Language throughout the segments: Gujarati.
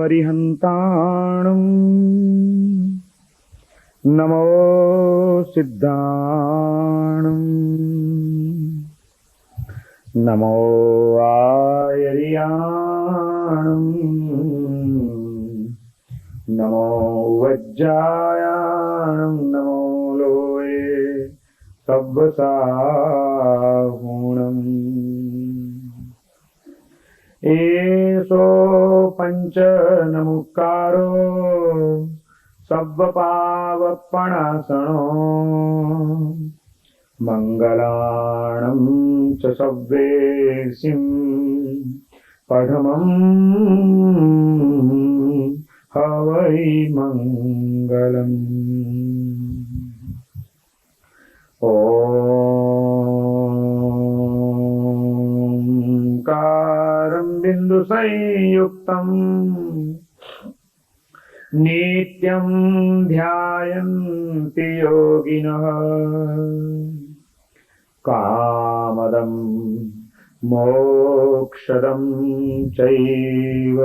अरिहन्ताणं नमो सिद्धाणं नमो आयर्याणं नमो वज्रायाणं नमो लोये सब्बसाहुणम् एषो पञ्चनमुक्कारो सब्बपावपणासनो मङ्गलाणं च सव्वेसिं पठमं हवै मङ्गलम्। ओंकारं बिंदु संयुक्तं नित्यं ध्यायन्ति योगिनः कामदं मोक्षदं चैव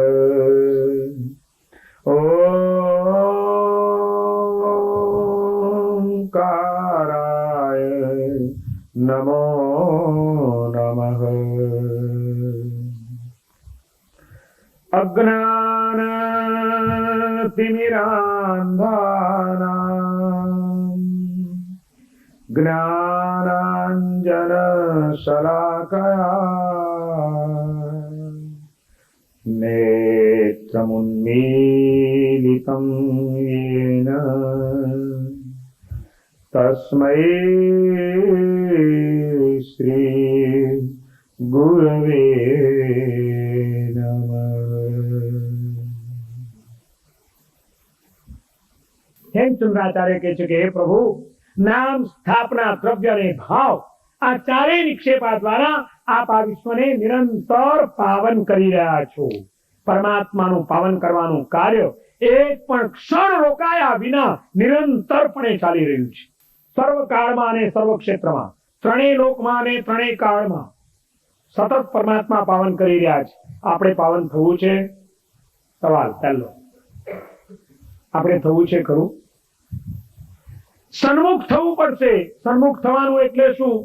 ओंकाराय नमो नमः। अज्ञानतिमिरान्धानां ज्ञानाञ्जनशलाकया नेत्रमुन्मीलितं येन तस्मै श्री गुरवे हेमचंद्राचार्य કહે છે કે હે પ્રભુ, નામ, સ્થાપના, દ્રવ્ય અને ભાવ આ ચારેય નિક્ષેપા દ્વારા આપ આ વિશ્વને નિરંતર પાવન કરી રહ્યા છો. પરમાત્માનું પાવન કરવાનું કાર્ય એક પણ ક્ષણ રોકાયા વિના નિરંતરપણે ચાલી રહ્યું છે. સર્વકાળમાં અને સર્વ ક્ષેત્રમાં, ત્રણેય લોકમાં અને ત્રણેય કાળમાં સતત પરમાત્મા પાવન કરી રહ્યા છે. આપણે પાવન થવું છે? સવાલ પહેલો, આપણે થવું છે ખરું? સન્મુખ થવું પડશે. સન્મુખ થવાનું એટલે શું?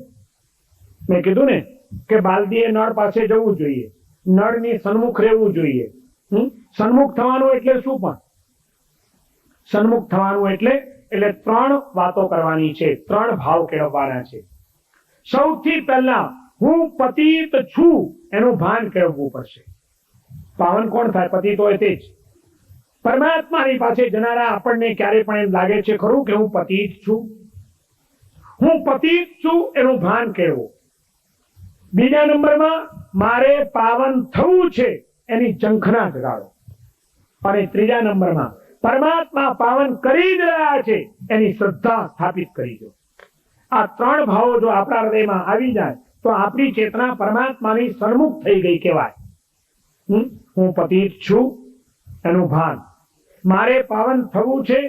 મેં કીધું ને કે બાલદીએ નળ પાસે જવું જોઈએ, નળની સન્મુખ રહેવું જોઈએ. સન્મુખ થવાનું એટલે શું? પણ સન્મુખ થવાનું એટલે ત્રણ વાતો કરવાની છે, ત્રણ ભાવ કેળવવાના છે. સૌથી પહેલા હું પતિત છું એનું ભાન કેળવવું પડશે. પાવન કોણ થાય? પતિત હોય તે જ. પરમાત્માની પાસે જનારા આપણને ક્યારે પણ એમ લાગે છે ખરું કે હું પતિત છું? હું પતિત છું એનું ભાન કેળવો. બીજા નંબરમાં મારે પાવન થવું છે એની ઝંખના જગાડો. અને ત્રીજા નંબરમાં પરમાત્મા પાવન કરી જ રહ્યા છે એની શ્રદ્ધા સ્થાપિત કરી દો. આ ત્રણ ભાવો જો આપણા હૃદયમાં આવી જાય તો આપણી ચેતના પરમાત્માની સન્મુખ થઈ ગઈ કહેવાય. હું પતિત છું એનું ભાન, મારે પાવન થવું છે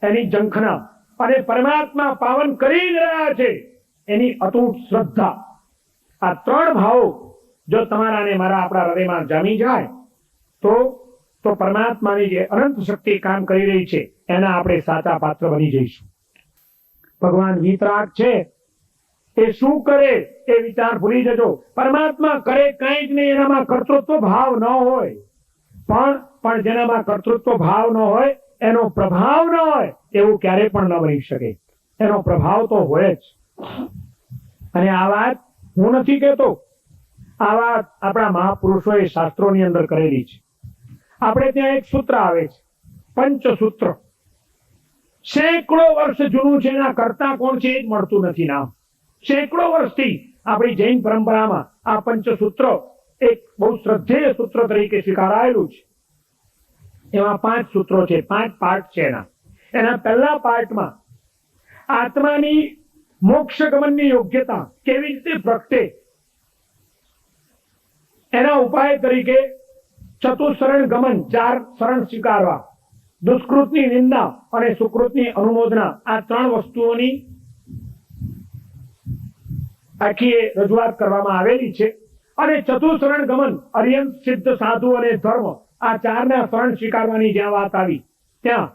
એની ઝંખના, અને પરમાત્મા પાવન કરી જ રહ્યા છે એની અતૂટ શ્રદ્ધા. આ ત્રણ ભાવો જો તમારા ને મારા આપણા હૃદયમાં જામી જાય તો પરમાત્માની જે અનંત શક્તિ કામ કરી રહી છે એના આપણે સાચા પાત્ર બની જઈશું. ભગવાન વીતરાગ છે એ શું કરે એ વિચાર ભૂલી જજો. પરમાત્મા કરે કઈ જ નહીં, એનામાં કર્તૃત્વ ભાવ ન હોય. પણ જેનામાં કર્તૃત્વ ભાવ ન હોય, એનો પ્રભાવ ન હોય, એવું ક્યારે પણ ન બની શકે. એનો પ્રભાવ તો હોય જ. અને આ વાત હું નથી કહેતો, આ વાત આપણા મહાપુરુષોએ શાસ્ત્રોની અંદર કરેલી છે. આપણે ત્યાં એક સૂત્ર આવે છે, પંચસૂત્ર. સેંકડો વર્ષ જૂનું છે, એના કરતા કોણ છે એ જ મળતું નથી નામ. સેંકડો વર્ષથી આપણી જૈન પરંપરામાં આ પંચસૂત્ર એક બહુ શ્રદ્ધેય સૂત્ર તરીકે સ્વીકારાયેલું છે. એમાં 5 સૂત્રો છે, 5 પાર્ટ છે એના પહેલા પાર્ટમાં આત્માની મોક્ષ ગમનની યોગ્યતા કેવી રીતે પ્રગટે એના ઉપાય તરીકે ચતુશરણ ગમન, 4 શરણ સ્વીકારવા, દુષ્કૃતની નિંદા અને સુકૃતની અનુમોદના, આ 3 વસ્તુઓની આખી રજૂઆત કરવામાં આવેલી છે. અને ચતુશરણ ગમન, અર્યંત, સિદ્ધ, સાધુ અને ધર્મ, આ ચારના શરણ સ્વીકારવાની જ્યાં વાત આવી ત્યાં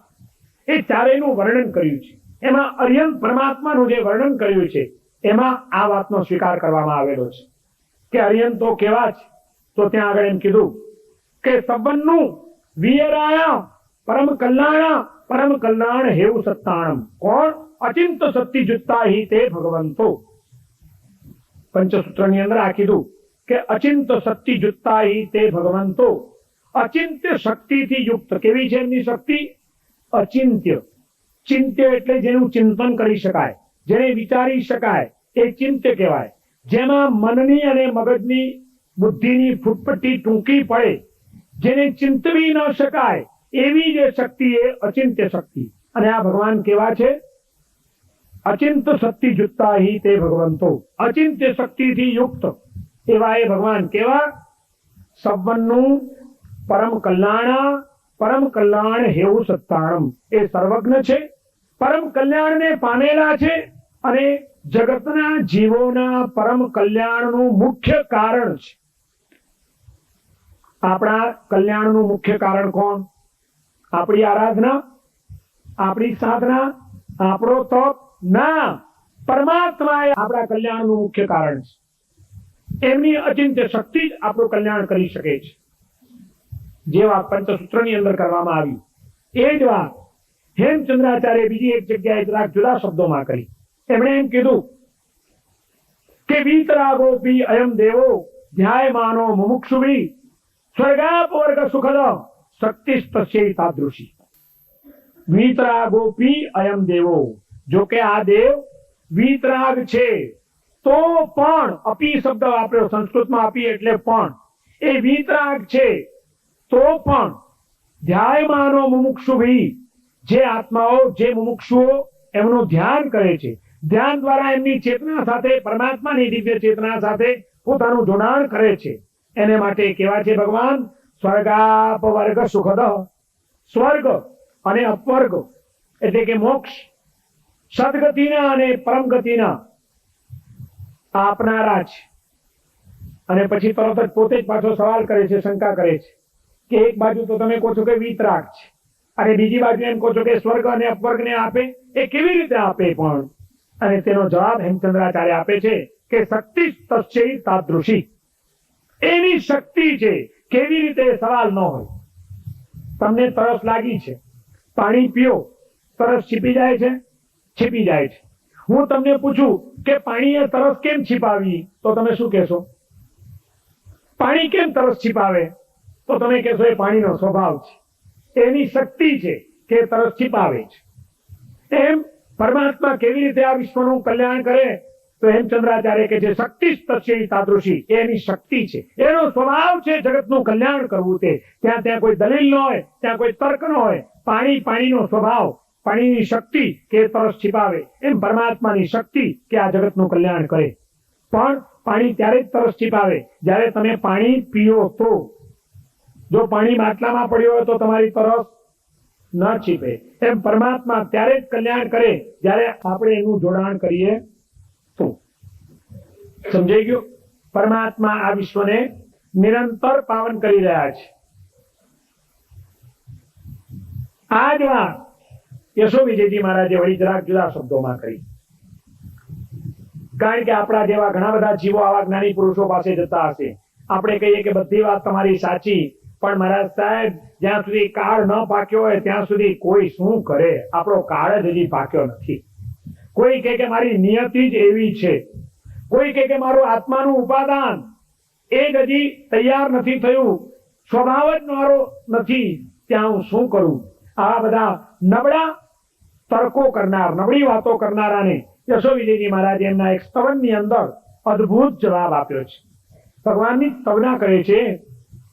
એ ચારેયનું વર્ણન કર્યું છે. એમાં અર્યંત પરમાત્માનું જે વર્ણન કર્યું છે એમાં આ વાતનો સ્વીકાર કરવામાં આવેલો છે કે અર્યંતો કેવા છે. તો ત્યાં આગળ એમ કીધું કે સંબંધનું વિયરાયા પરમ કલ્યાણ હેવું સત્તાણમ. કોણ? અચિંત શક્તિ જુત્તા હિ તે ભગવંતો. પંચસૂત્રની અંદર આ કીધું કે અચિંત શક્તિ જુત્તા હિ તે ભગવંતો. અચિંત્ય શક્તિથી યુક્ત. કેવી છે એમની શક્તિ? અચિંત્ય. ચિંત્ય એટલે જેનું ચિંતન કરી શકાય, જેને વિચારી શકાય, એ ચિંત્ય કહેવાય. જેમાં મનની અને મગજની બુદ્ધિની ફૂટપટ્ટી ટૂંકી પડે, જેને ચિંતવી ન શકાય એવી જે શક્તિ એ અચિંત્ય શક્તિ. અને આ ભગવાન કેવા છે? અચિંત શક્તિ જુત્તા હિ તે ભગવંતો. અચિંત્ય શક્તિથી યુક્ત એવા એ ભગવાન કેવા? સંબંધનું પરમ કલ્યાણ હેવું સત્તાણમ. એ સર્વજ્ઞ છે, પરમ કલ્યાણને પામેલા છે અને જગતના જીવોના પરમ કલ્યાણનું મુખ્ય કારણ છે. આપણા કલ્યાણનું મુખ્ય કારણ કોણ? આપણી આરાધના, આપણી સાધના, આપણો તપ? ના, પરમાત્મા એ આપણા કલ્યાણનું મુખ્ય કારણ છે. એમની અચિંત્ય શક્તિ જ આપણું કલ્યાણ કરી શકે છે. જે વાત પંચસૂત્રની અંદર કરવામાં આવી એ જ વાત હેમચંદ્રાચાર્ય બીજી એક જગ્યાએ જરાક જુદા શબ્દોમાં કરી. એમણે એમ કીધું કે વીતરાગોપી અયમ દેવો ધ્યાયમાનો મુમુક્ષુભિ સ્વર્ગાપવર્ગ સુખદ શક્તિસ્તસ્યૈ તાદૃશી. વીતરાગોપી અયમ દેવો. જો કે આ દેવ વીતરાગ છે તો પણ, અપી શબ્દ વાપર્યો સંસ્કૃતમાં, અપી એટલે પણ. એ વીતરાગ છે તો પણ ધ્યાયમાનો મુમુક્ષુભિ, જે આત્માઓ, જે મુમુક્ષુઓ એમનું ધ્યાન કરે છે, ધ્યાન દ્વારા એમની ચેતના સાથે, પરમાત્માની દિવ્ય ચેતના સાથે પોતાનું જોડાણ કરે છે, એને માટે કેવા છે ભગવાન? સ્વર્ગાપવર્ગ સુખદ. સ્વર્ગ અને અપવર્ગ એટલે કે મોક્ષ, સદગતિના અને પરમ ગતિના આપનારા છે. અને પછી તરત જ પોતે જ પાછો સવાલ કરે છે, શંકા કરે છે કે એક બાજુ તો તમે કહો છો કે વીતરાગ છે અને બીજી બાજુ એમ કહો છો કે સ્વર્ગ અને અપવર્ગ ને આપે. એ કેવી રીતે આપે પણ? અને તેનો જવાબ હેમચંદ્રાચાર્ય આપે છે કે શક્તિ તસ્યૈ તાદૃશી. એની શક્તિ છે. કેવી રીતે? સવાલ ન હોય. તમને તરસ લાગી છે, પાણી પીઓ, તરસ છીપી જાય છે? છીપી જાય છે. હું તમને પૂછું કે પાણીએ તરસ કેમ છીપાવી, તો તમે શું કહેશો? પાણી કેમ તરસ છીપાવે? તો તમે કહેશો એ પાણીનો સ્વભાવ છે, એની શક્તિ છે કે તરસ છીપાવે છે. એમ પરમાત્મા કેવી રીતે આ વિશ્વનું કલ્યાણ કરે? તો હેમચંદ્રાચાર્ય કે છે શક્તિ તસ્યૈ તાદૃશી. એની શક્તિ છે, એનો સ્વભાવ છે જગતનું કલ્યાણ કરવું. તે ત્યાં કોઈ દલીલ ન હોય, ત્યાં કોઈ તર્ક ન હોય. પાણીનો સ્વભાવ, પાણીની શક્તિ કે તરસ છીપાવે. એમ પરમાત્માની શક્તિ કે આ જગતનું કલ્યાણ કરે. પણ પાણી ત્યારે જ તરસ છીપાવે જ્યારે તમે પાણી પીઓ તો. જો પાણી માટલામાં પડ્યો હોય તો તમારી તરસ ન છીપે. એમ પરમાત્મા ત્યારે જ કલ્યાણ કરે જ્યારે આપણે એનું જોડાણ કરીએ તો. સમજાઈ ગયું? પરમાત્મા આ વિશ્વને નિરંતર પાવન કરી રહ્યા છે. આ જ વાત યશો વિજયજી મહારાજે વળી જરાક જુદા શબ્દોમાં કરી. કારણ કે આપણા જેવા ઘણા બધા જીવો આવા જ્ઞાની પુરુષો પાસે જતા હશે. આપણે કહીએ કે બધી વાત તમારી સાચી, પણ મહારાજ સાહેબ જ્યાં સુધી કાળ ન પાક્યો હોય ત્યાં સુધી કોઈ શું કરે? આપણો કાળ જ હજી પાક્યો નથી. કોઈ કહે કે મારી નિયતિ જ એવી છે, કોઈ કહે કે મારું આત્માનું ઉપાદાન એ જ હજી તૈયાર નથી થયું, સ્વભાવ જ મારો નથી, ત્યાં હું શું કરું? આ બધા નબળા તર્કો કરનાર, નબળી વાતો કરનારાને યશો વિજયજી મહારાજ એમના એક સ્તવનની અંદર અદ્ભુત જવાબ આપ્યો છે. ભગવાનની સ્તવના કરે છે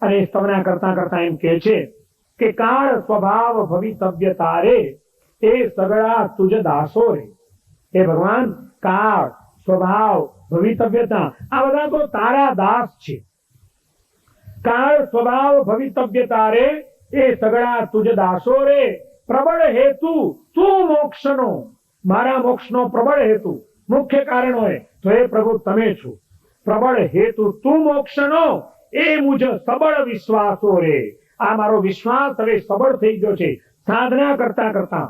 અને સ્તવના કરતા કરતા એમ કહે છે કે કાળ સ્વભાવ ભવિતવ્ય તારે એ સગળા તુજ દાસો રે. હે ભગવાન, કાળ, સ્વભાવ, ભવિતવ્યતા આ બધા તો તારા દાસ છે. કાળ, સ્વભાવ, ભવિતવ્યતા રે એ સગળા તુજ દાસો રે. પ્રબળ હેતુ તું મોક્ષનો. મારા મોક્ષનો પ્રબળ હેતુ, મુખ્ય કારણ હોય તો એ પ્રભુ તમે છો. પ્રબળ હેતુ તું મોક્ષનો એ મુજ સબળ વિશ્વાસો રે. આ મારો વિશ્વાસ હવે સબળ થઈ ગયો છે. સાધના કરતા કરતા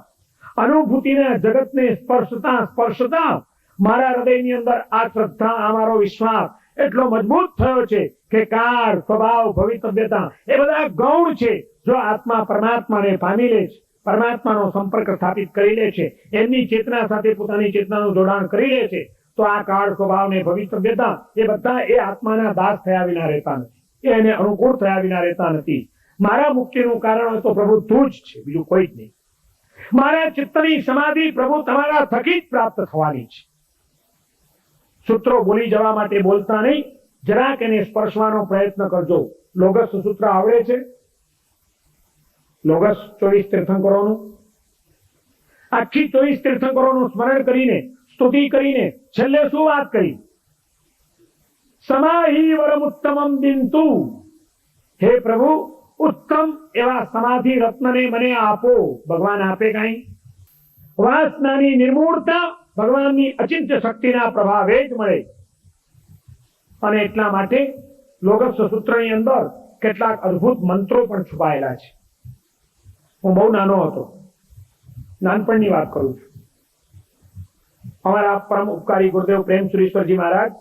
અનુભૂતિના જગતને સ્પર્શતા સ્પર્શતા મારા હૃદયની અંદર આ શ્રદ્ધા, આ મારો વિશ્વાસ એટલો મજબૂત થયો છે કે કાર, સ્વભાવ, ભવિતવ્યતા એ બધા ગૌણ છે. જો આત્મા પરમાત્માને પામી લે છે, પરમાત્માનો સંપર્ક સ્થાપિત કરી લે છે, એમની ચેતના સાથે પોતાની ચેતનાનું જોડાણ કરી લે છે, તો આ કાળ, સ્વભાવ ને ભવિતવ્યતા એ બધા એ આત્માના દાસ થયા વિના રહેતા નથી, એને અનુકૂળ થયા વિના રહેતા નથી. મારા મુક્તિનું કારણ તો પ્રભુ તું જ છે, બીજું કોઈ જ નહીં. મારા ચિત્તની સમાધિ પ્રભુ તમારા થકી જ પ્રાપ્ત થવાની છે. સૂત્રો બોલી જવા માટે બોલતા નહીં, જરાક એને સ્પર્શવાનો પ્રયત્ન કરજો. લોગસ સૂત્ર આવડે છે? લોગસ 24 તીર્થંકરોનું, આખી 24 તીર્થંકરોનું સ્મરણ કરીને, સ્તુતિ કરીને છેલ્લે શું વાત કરી? સમાહિ વરમુત્તમમ દિંતુ, હે પ્રભુ ઉત્તમ એવા સમાધિ રત્નને મને આપો. ભગવાન આપે કઈ? વાસનાની નિર્મૂળતા ભગવાનની અચિંત્ય શક્તિના પ્રભાવે જ મળે. અને એટલા માટે લોગસ સૂત્રની અંદર કેટલાક અદ્ભુત મંત્રો પણ છુપાયેલા છે. હું બહુ નાનો હતો, નાનપણની વાત કરું છું. અમારા પરમ ઉપકારી ગુરુદેવ પ્રેમ સુરેશ્વરજી મહારાજ,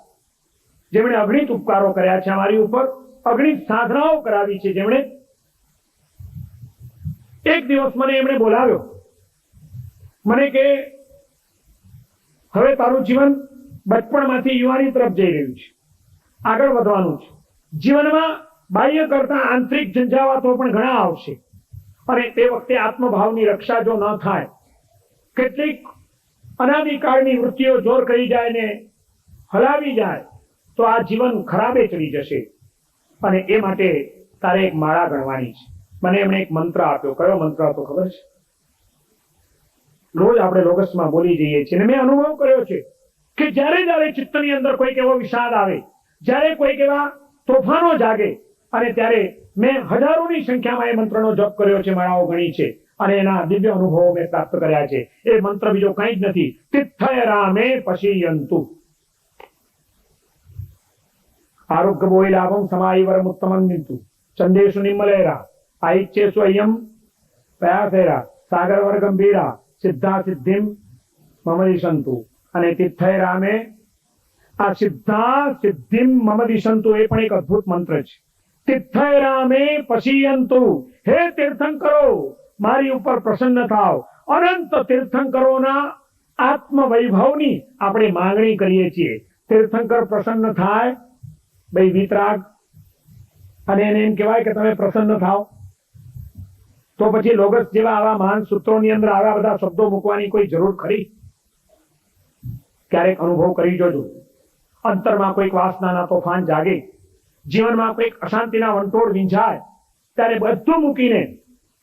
જેમણે અગણિત ઉપકારો કર્યા છે અમારી ઉપર, અગણિત સાધનાઓ કરાવી છે, જેમણે એક દિવસ મને એમણે બોલાવ્યો. મને કે હવે તારું જીવન બચપણમાંથી યુવાની તરફ જઈ રહ્યું છે, આગળ વધવાનું છે. જીવનમાં બાહ્ય કરતા આંતરિક ઝંઝાવાતો પણ ઘણા આવશે, અને તે વખતે આત્મભાવની રક્ષા જો ન થાય, કેટલીક અનાદિકાળની વૃત્તિઓ જોર કરી જાય ને હલાવી જાય, તો આ જીવન ખરાબે ચડી જશે. અને એ માટે તારે એક માળા ગણવાની છે. મને એમણે એક મંત્ર આપ્યો. કયો મંત્ર હતો ખબર છે? રોજ આપણે લોગસમાં બોલી જઈએ છીએ, અને મેં અનુભવ કર્યો છે કે જ્યારે જ્યારે ચિત્તની અંદર કોઈક એવો વિષાદ આવે, જ્યારે કોઈક એવા તોફાનો જાગે, અને ત્યારે મેં હજારોની સંખ્યામાં એ મંત્રનો જપ કર્યો છે, માળાઓ ગણી છે, અને એના દિવ્ય અનુભવો મેં પ્રાપ્ત કર્યા છે. એ મંત્ર બીજો કંઈ જ નથી. તિથ્થય રામે પશીયંતુ, આરોગ્ય બોઈ લાભમ સમાઈ વરમુત્તમં નિંતુ, ચંદેશુ નિમ્મલેરા, આઈચ્છેસુ અયમ પ્રયાસેરા, સાગર વર ગંભીરા, સિદ્ધા સિદ્ધિમ મમ દિશંતુ. અને તિથ્થય રામે, આ સિદ્ધા સિદ્ધિમ મમ દિશંતુ એ પણ એક અદ્ભુત મંત્ર છે. તિથ્થય રામે પશીયંતુ, હે તીર્થંકરો મારી ઉપર પ્રસન્ન થાવ. અનંત તીર્થંકરોના આત્મ વૈભવની આપણે માંગણી કરીએ છીએ. તીર્થંકર પ્રસન્ન થાય, ભાઈ વિતરાગ, અને એને એમ કહેવાય કે તમે પ્રસન્ન થાવ, તો પછી લોગસ જેવા આવા મહાન સૂત્રોની અંદર આવા બધા શબ્દો મૂકવાની કોઈ જરૂર ખરી? ક્યારેક અનુભવ કરી જોજો. અંતરમાં કોઈક વાસનાના તોફાન જાગે, જીવનમાં કોઈક અશાંતિના વંટોળ વિંઝાય, ત્યારે બધું મૂકીને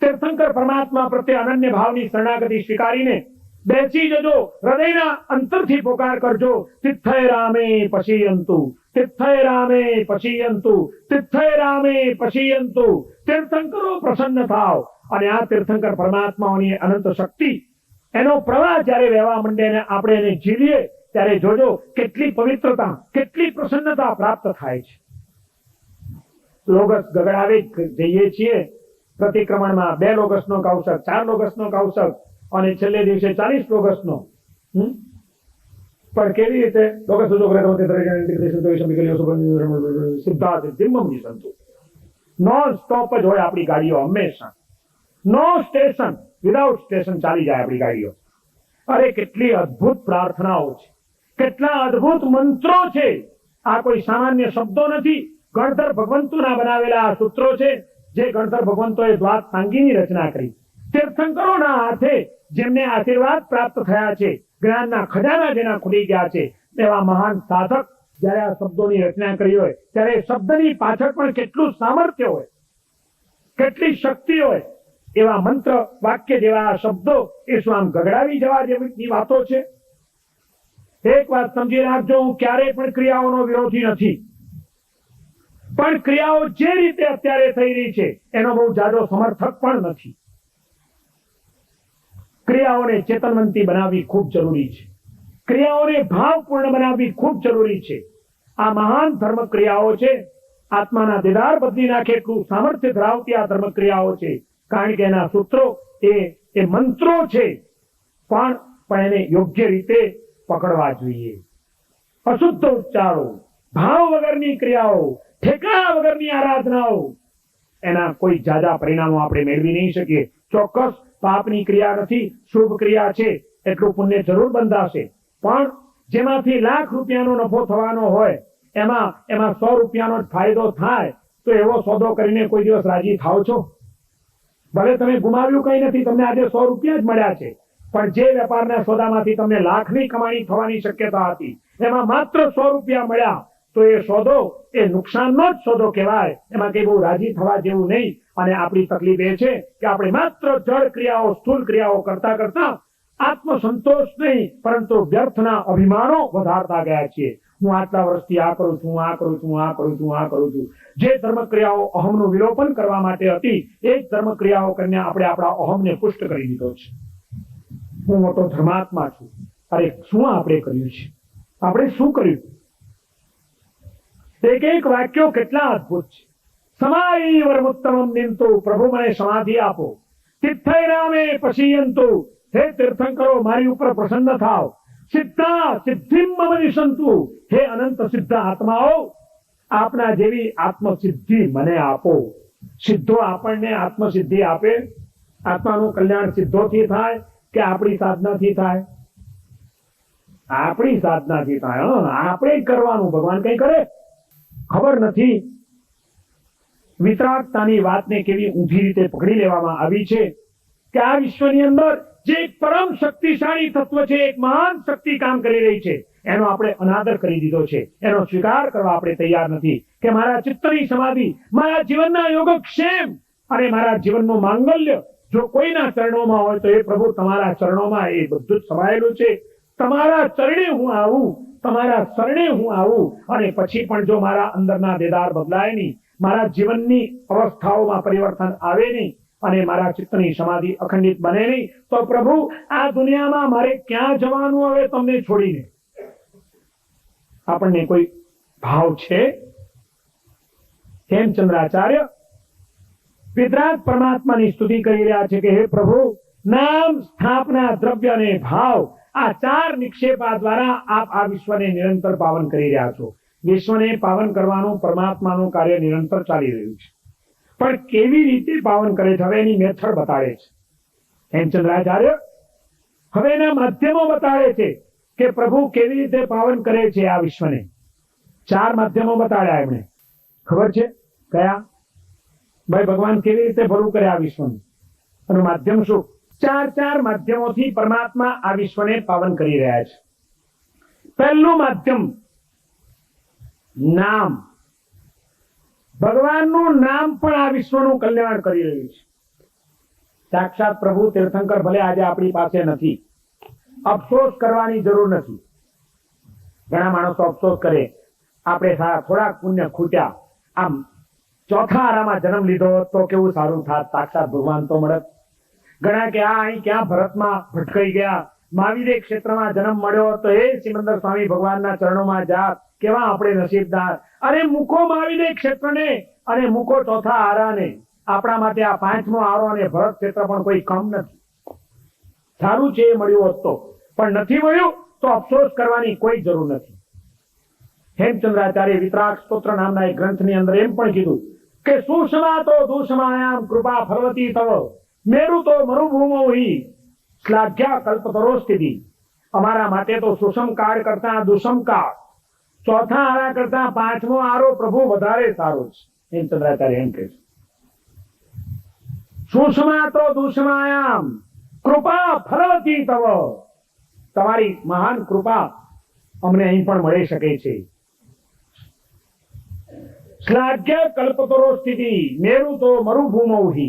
તીર્થંકર પરમાત્મા પ્રત્યે અનન્ય ભાવની શરણાગતિ સ્વીકારીને બેસી જજો. હૃદયના અંતરથી પોકાર કરજો, તિથ્થય રામે પશીયંતુ, તિથ્થય રામે પશીયંતુ, તિથ્થય રામે પશીયંતુ. તીર્થંકરો પ્રસન્ન થાવ. અને આ તીર્થંકર પરમાત્માઓની અનંત શક્તિ, એનો પ્રવાહ જ્યારે વહેવા માંડે ને આપણે એને જીવીએ, ત્યારે જોજો કેટલી પવિત્રતા, કેટલી પ્રસન્નતા પ્રાપ્ત થાય છે. લોગસ ગગડાવે જઈએ છીએ પ્રતિક્રમણમાં, 2 લોગસનો કૌશક, 4 લોગસનો કૌશક, અને છેલ્લે દિવસે 40 લોગસનો. પણ કેવી રીતે? લોગસ સિદ્ધા સિદ્ધિમ મમ દિશંતુ. નોન સ્ટોપ જ હોય આપણી ગાડીઓ હંમેશા. નો સ્ટેશન, વિધાઉટ સ્ટેશન ચાલી જાય આપણી ગાડીઓ. અરે કેટલી અદ્ભુત પ્રાર્થનાઓ છે, કેટલા અદ્ભુત મંત્રો છે. આ કોઈ સામાન્ય શબ્દો નથી, ગણધર ભગવંતોના બનાવેલા આ સૂત્રો છે, જે ગણધર ભગવંતોએ દ્વાત સાંગીની રચના કરી. તીર્થંકરોના હાથે જેમને આશીર્વાદ પ્રાપ્ત થયા છે, જ્ઞાનના ખજાના જેના ખુલી ગયા છે, એવા મહાન સાધક જ્યારે આ શબ્દોની રચના કરી હોય, ત્યારે શબ્દની પાછળ પણ કેટલું સામર્થ્ય હોય, કેટલી શક્તિ હોય. એવા મંત્ર વાક્ય જેવા શબ્દો એ શું આમ ગગડાવી જવા જેવી વાતો છે? એક વાત સમજી રાખજો, હું ક્યારેય પણ ક્રિયાઓનો વિરોધી નથી, પણ ક્રિયાઓ જે રીતે અત્યારે થઈ રહી છે એનો બહુ જાજો સમર્થક પણ નથી. ક્રિયાઓને ચેતનવંતી બનાવવી ખૂબ જરૂરી છે, ક્રિયાઓને ભાવપૂર્ણ બનાવવી ખૂબ જરૂરી છે. આ મહાન ધર્મ ક્રિયાઓ છે, આત્માના દીદાર બદલી નાખે એટલું સામર્થ્ય ધરાવતી આ ધર્મ ક્રિયાઓ છે. કારણ કે એના સૂત્રો એ મંત્રો છે, પણ એને યોગ્ય રીતે પકડવા જોઈએ. અશુદ્ધ ઉચ્ચારો, ભાવ વગરની ક્રિયાઓ, ઠેકાણા વગરની આરાધનાઓ, એના કોઈ જાજા પરિણામો આપણે મેળવી નહીં શકીએ. ચોક્કસ પાપની ક્રિયા નથી, શુભ ક્રિયા છે, એટલું પુણ્ય જરૂર બંધાશે. પણ જેમાંથી લાખ રૂપિયાનો નફો થવાનો હોય એમાં 100 રૂપિયાનો જ ફાયદો થાય તો એવો સોદો કરીને કોઈ દિવસ રાજી થાવ છો? ભલે તમે ગુમાવ્યું કઈ નથી, તમને આજે 100 રૂપિયા જ મળ્યા છે, પણ જે વેપારના સોદામાંથી તમને લાખની કમાણી થવાની શક્યતા હતી એમાં માત્ર 100 રૂપિયા મળ્યા તો એ સોદો એ નુકસાનનો જ સોદો કહેવાય. એમાં કઈ બહુ રાજી થવા જેવું નહીં. અને આપણી તકલીફ એ છે કે આપણે માત્ર જળ ક્રિયાઓ, સ્થૂળ ક્રિયાઓ કરતા કરતા આત્મસંતોષ નહીં પરંતુ વ્યર્થના અભિમાનો વધારતા ગયા છીએ. હું આટલા વર્ષથી આ કરું છું, આ કરું છું, આ કરું છું, આ કરું છું. જે ધર્મ ક્રિયાઓ અહમનું વિલોપન કરવા માટે હતી એ જ ધર્મ ક્રિયાઓ કરીને આપણે આપણા અહમને પુષ્ટ કરી દીધો છે. હું મોટો ધર્માત્મા છું. અરે શું આપણે કર્યું છે? આપણે શું કર્યું? એક એક વાક્યો કેટલા અદ્ભુત છે. સમાઈવરમુત્તમમ નિંતુ, પ્રભુ મને સમાધિ આપો. તિથૈરામે પશીયંતુ, હે તીર્થંકરો મારી ઉપર પ્રસન્ન થાવ. સિદ્ધા સિદ્ધિમ મમ નિશંતુ, હે અનંત સિદ્ધ આત્માઓ આપના જેવી આત્મસિદ્ધિ મને આપો. સિદ્ધો આપણને આત્મસિદ્ધિ આપે? આત્માનું કલ્યાણ સિદ્ધોથી થાય કે આપણી સાધનાથી થાય? આપણી સાધનાથી થાય. આપણે જ કરવાનું, ભગવાન કઈ કરે? ખબર નથી વિતરાગતાની વાતને કેવી ઊંધી રીતે પકડી લેવામાં આવી છે કે આ વિશ્વની અંદર જે એક પરમ શક્તિશાળી તત્વ છે, એક મહાન શક્તિ કામ કરી રહી છે, એનો આપણે અનાદર કરી દીધો છે. એનો સ્વીકાર કરવા આપણે તૈયાર નથી કે મારા ચિત્તની સમાધિ, મારા જીવનના યોગક્ષેમ અને મારા જીવનનું માંગલ્ય જો કોઈના ચરણોમાં હોય તો એ પ્રભુ તમારા ચરણોમાં એ બધું જ સમાયેલું છે. તમારા ચરણે હું આવું, તમારા શરણે હું આવું, અને પછી પણ જો મારા અંદરના દેદાર બદલાય નહીં, મારા જીવનની અવસ્થાઓમાં પરિવર્તન આવે નહીં અને મારા ચિત્તની સમાધિ અખંડિત બને નહીં તો પ્રભુ આ દુનિયામાં મારે ક્યાં જવાનું હવે તમને છોડીને? આપણને કોઈ ભાવ છે? હેમચંદ્રાચાર્ય વિતરાગ પરમાત્માની સ્તુતિ કરી રહ્યા છે કે હે પ્રભુ, નામ, સ્થાપના, દ્રવ્ય અને ભાવ આ 4 નિક્ષેપા દ્વારા આપ આ વિશ્વને નિરંતર પાવન કરી રહ્યા છો. વિશ્વને પાવન કરવાનું પરમાત્માનું કાર્ય નિરંતર ચાલી રહ્યું છે, પણ કેવી રીતે પાવન કરે છે હવે એની મેથડ બતાડે છે હેમચંદ્રાચાર્ય. હવે એના માધ્યમો બતાડે છે કે પ્રભુ કેવી રીતે પાવન કરે છે આ વિશ્વને. 4 માધ્યમો બતાડ્યા એમણે. ખબર છે કયા? ભાઈ ભગવાન કેવી રીતે ભલું કરે આ વિશ્વનું, એનું માધ્યમ શું? 4 માધ્યમોથી પરમાત્મા આ વિશ્વને પાવન કરી રહ્યા છે. પહેલું માધ્યમ નામ. ભગવાનનું નામ પણ આ વિશ્વનું કલ્યાણ કરી રહ્યું છે. સાક્ષાત પ્રભુ તીર્થંકર ભલે આજે આપણી પાસે નથી, અફસોસ કરવાની જરૂર નથી. ઘણા માણસો અફસોસ કરે આપણે થોડાક પુણ્ય ખૂટ્યા, આમ ચોથા આરામાં જન્મ લીધો તો કેવું સારું થાત, સાક્ષાત ભગવાન તો મળત. ઘણા કે આ અહીં ક્યાં ભરતમાં ભટકાઈ ગયા, મહાવીર ક્ષેત્રમાં જન્મ મળ્યો તો એ સિમંદર સ્વામી ભગવાનના ચરણોમાં જાત, કેવા આપણે નસીબદાર. અરે મૂકો મહાવીર ક્ષેત્રને અને મૂકો ચોથા આરાને. આપણા માટે આ 5મો આરો અને ભરત ક્ષેત્ર પણ કોઈ કમ નથી. સારું છે એ મળ્યું હોત તો, પણ નથી મળ્યું તો અફસોસ કરવાની કોઈ જરૂર નથી. હેમચંદ્રાચાર્ય વિતરાગ સ્તોત્ર નામના એક ગ્રંથની અંદર એમ પણ કીધું કે સુષમાતો દુષમાયામ કૃપા ફલવતી તવ મેરુ તો મરુભૂમો હિ શ્લાઘ્યા કલ્પતરો સ્થિતિ. અમારા માટે તો સુષમ કાળ કરતા દુષમ કાળ, ચોથા આરા કરતા 5મો આરો પ્રભુ વધારે સારો છે. હેમચંદ્રાચાર્ય એમ કહે છે સુષમાતો દુષમાયામ કૃપા ફલવતી તવ. તમારી મહાન કૃપા અમને અહીં પણ મળી શકે છે. શ્લાઘ્ય કલ્પતરો સ્થિતિ મેરુ તો મરુભૂમો હિ.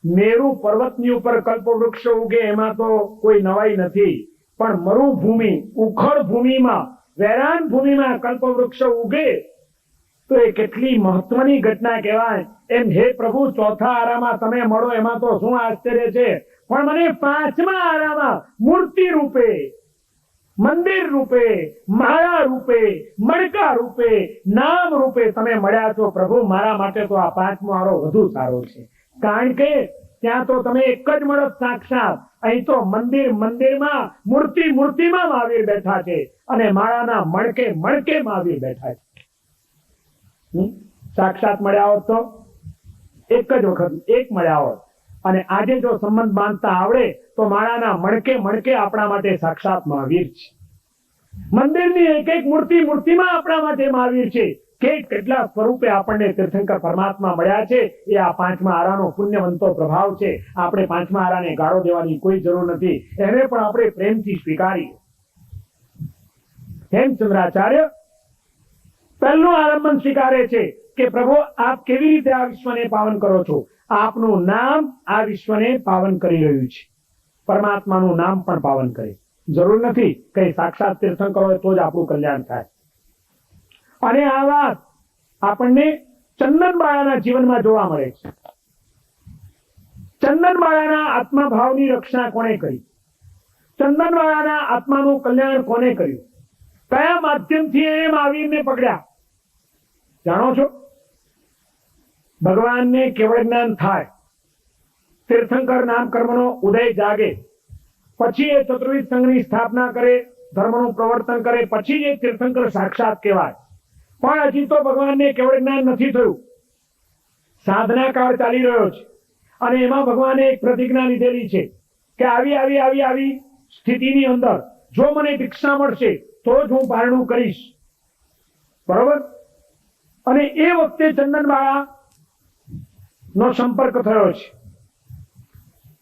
મેરુ પર્વતની ઉપર કલ્પવૃક્ષ ઉગે એમાં તો કોઈ નવાઈ નથી, પણ મરુભૂમિ, ઉખડ ભૂમિમાં, વેરાન ભૂમિમાં કલ્પવૃક્ષ ઉગે તો એ કેટલી મહત્વની ઘટના કહેવાય. એમ હે પ્રભુ ચોથા આરામાં તમે મળો એમાં તો શું આશ્ચર્ય છે, પણ મને 5મા આરામાં મૂર્તિ રૂપે મંદિર રૂપે, માળા રૂપે, મણકા રૂપે, નામ રૂપે તમે મળ્યા છો પ્રભુ. મારા માટે તો આ પાંચમો આરો વધુ સારો છે, કારણ કે ત્યાં તો તમે એક જ મળો સાક્ષાત. અહીં તો મંદિરમાં, મૂર્તિમાં મહાવીર બેઠા છે, અને માળાના મણકે મહાવીર બેઠા છે. સાક્ષાત મળ્યા હોત તો એક જ વખત એક મળ્યા હોત, અને આજે જો સંબંધ બાંધતા આવડે તો માળાના મણકે આપણા માટે સાક્ષાત મહાવીર છે. મંદિરની એક એક મૂર્તિમાં આપણા માટે મહાવીર છે. કેટલા સ્વરૂપે આપણને તીર્થંકર પરમાત્મા મળ્યા છે. એ આ પાંચમા આરાનો પુણ્યવંતો પ્રભાવ છે. આપણે પાંચમા આરાને ગાળો દેવાની કોઈ જરૂર નથી, એને પણ આપણે પ્રેમથી સ્વીકારીએ. હેમચંદ્રાચાર્ય પહેલું આલંબન સ્વીકારે છે કે પ્રભુ આપ કેવી રીતે આ વિશ્વને પાવન કરો છો. આપનું નામ આ વિશ્વને પાવન કરી રહ્યું છે. પરમાત્માનું નામ પણ પાવન કરે. જરૂર નથી કઈ સાક્ષાત તીર્થંકર હોય તો જ આપણું કલ્યાણ થાય. અને આ વાત આપણને ચંદનબાળાના જીવનમાં જોવા મળે છે. ચંદનબાળાના આત્માભાવની રક્ષા કોણે કરી? ચંદનબાળાના આત્માનું કલ્યાણ કોને કર્યું? કયા માધ્યમથી એને મહાવીરને પકડ્યા? જાણો છો? ભગવાનને કેવળ જ્ઞાન થાય, તીર્થંકર નામ કર્મનો ઉદય જાગે, પછી એ ચતુર્વિધ સંઘની સ્થાપના કરે, ધર્મનું પ્રવર્તન કરે, પછી એ તીર્થંકર સાક્ષાત કહેવાય. પણ હજી તો ભગવાનને કેવળ જ્ઞાન નથી થયું. સાધના કાળ ચાલી રહ્યો છે, અને એમાં ભગવાને એક પ્રતિજ્ઞા લીધેલી છે કે આવી સ્થિતિની અંદર જો મને દીક્ષા મળશે તો જ હું પારણું કરીશ. બરોબર? અને એ વખતે ચંદનબાળા નો સંપર્ક થયો છે.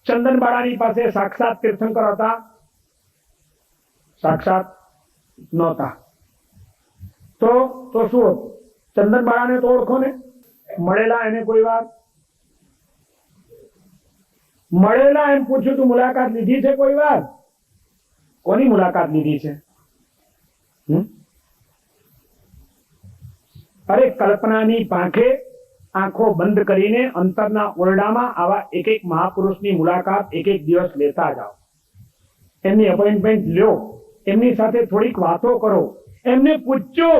ચંદનબાળાની પાસે સાક્ષાત તીર્થંકર હતા? સાક્ષાત નહોતા. તો શું હતું? ચંદનબાળાને તો ઓળખો ને. મળેલા એને કોઈ વાર મળેલા એમ પૂછ્યું તું મુલાકાત લીધી છે કોઈ વાર? કોની મુલાકાત લીધી છે? અરે કલ્પનાની પાંખે આંખો બંધ કરીને અંતરના ઓરડામાં આવા એક એક મહાપુરુષની મુલાકાત એક એક દિવસ લેતા જાઓ. એમની અપોઇન્ટમેન્ટ લ્યો, એમની સાથે થોડીક વાતો કરો, એમને પૂછજો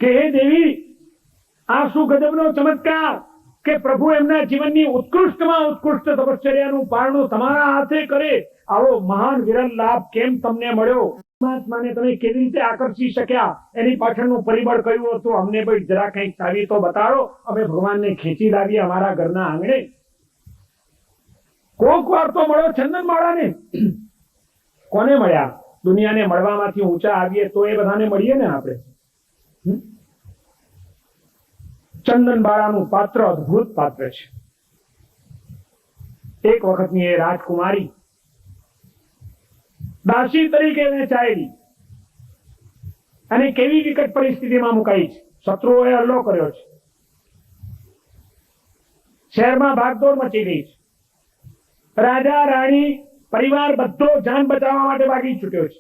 કે હે દેવી આ શું ગજબનો ચમત્કાર કે પ્રભુ એમના જીવનની ઉત્કૃષ્ટમાં ઉત્કૃષ્ટ તપશ્ચર્યાનું પારણું તમારા હાથે કરે. આવો મહાન વિરલ લાભ કેમ તમને મળ્યો? પરમાત્માને તમે કેવી રીતે આકર્ષી શક્યા? એની પાછળનું પરિબળ કયું હતું? અમને ભાઈ જરા કંઈક ચાવી તો બતાડો. અમે ભગવાનને ખેંચી લાવીએ અમારા ઘરના આંગણે. કોક વાર તો મળો ચંદનબાળાને. કોને મળ્યા? દુનિયાને મળવામાંથી ઊંચા આવીએ તો એ બધાને મળીએ ને આપણે. ચંદનબાળાનું પાત્ર અદ્ભુત પાત્ર છે. એક વખતની એ રાજકુમારી દાસી તરીકે વેચાયેલી, અને કેવી વિકટ પરિસ્થિતિમાં મુકાઈ છે. શત્રુઓએ હલ્લો કર્યો છે, શહેરમાં ભાગદોડ મચી ગઈ છે. રાજા રાણી પરિવાર બધો જાન બચાવવા માટે ભાગી છૂટ્યો છે.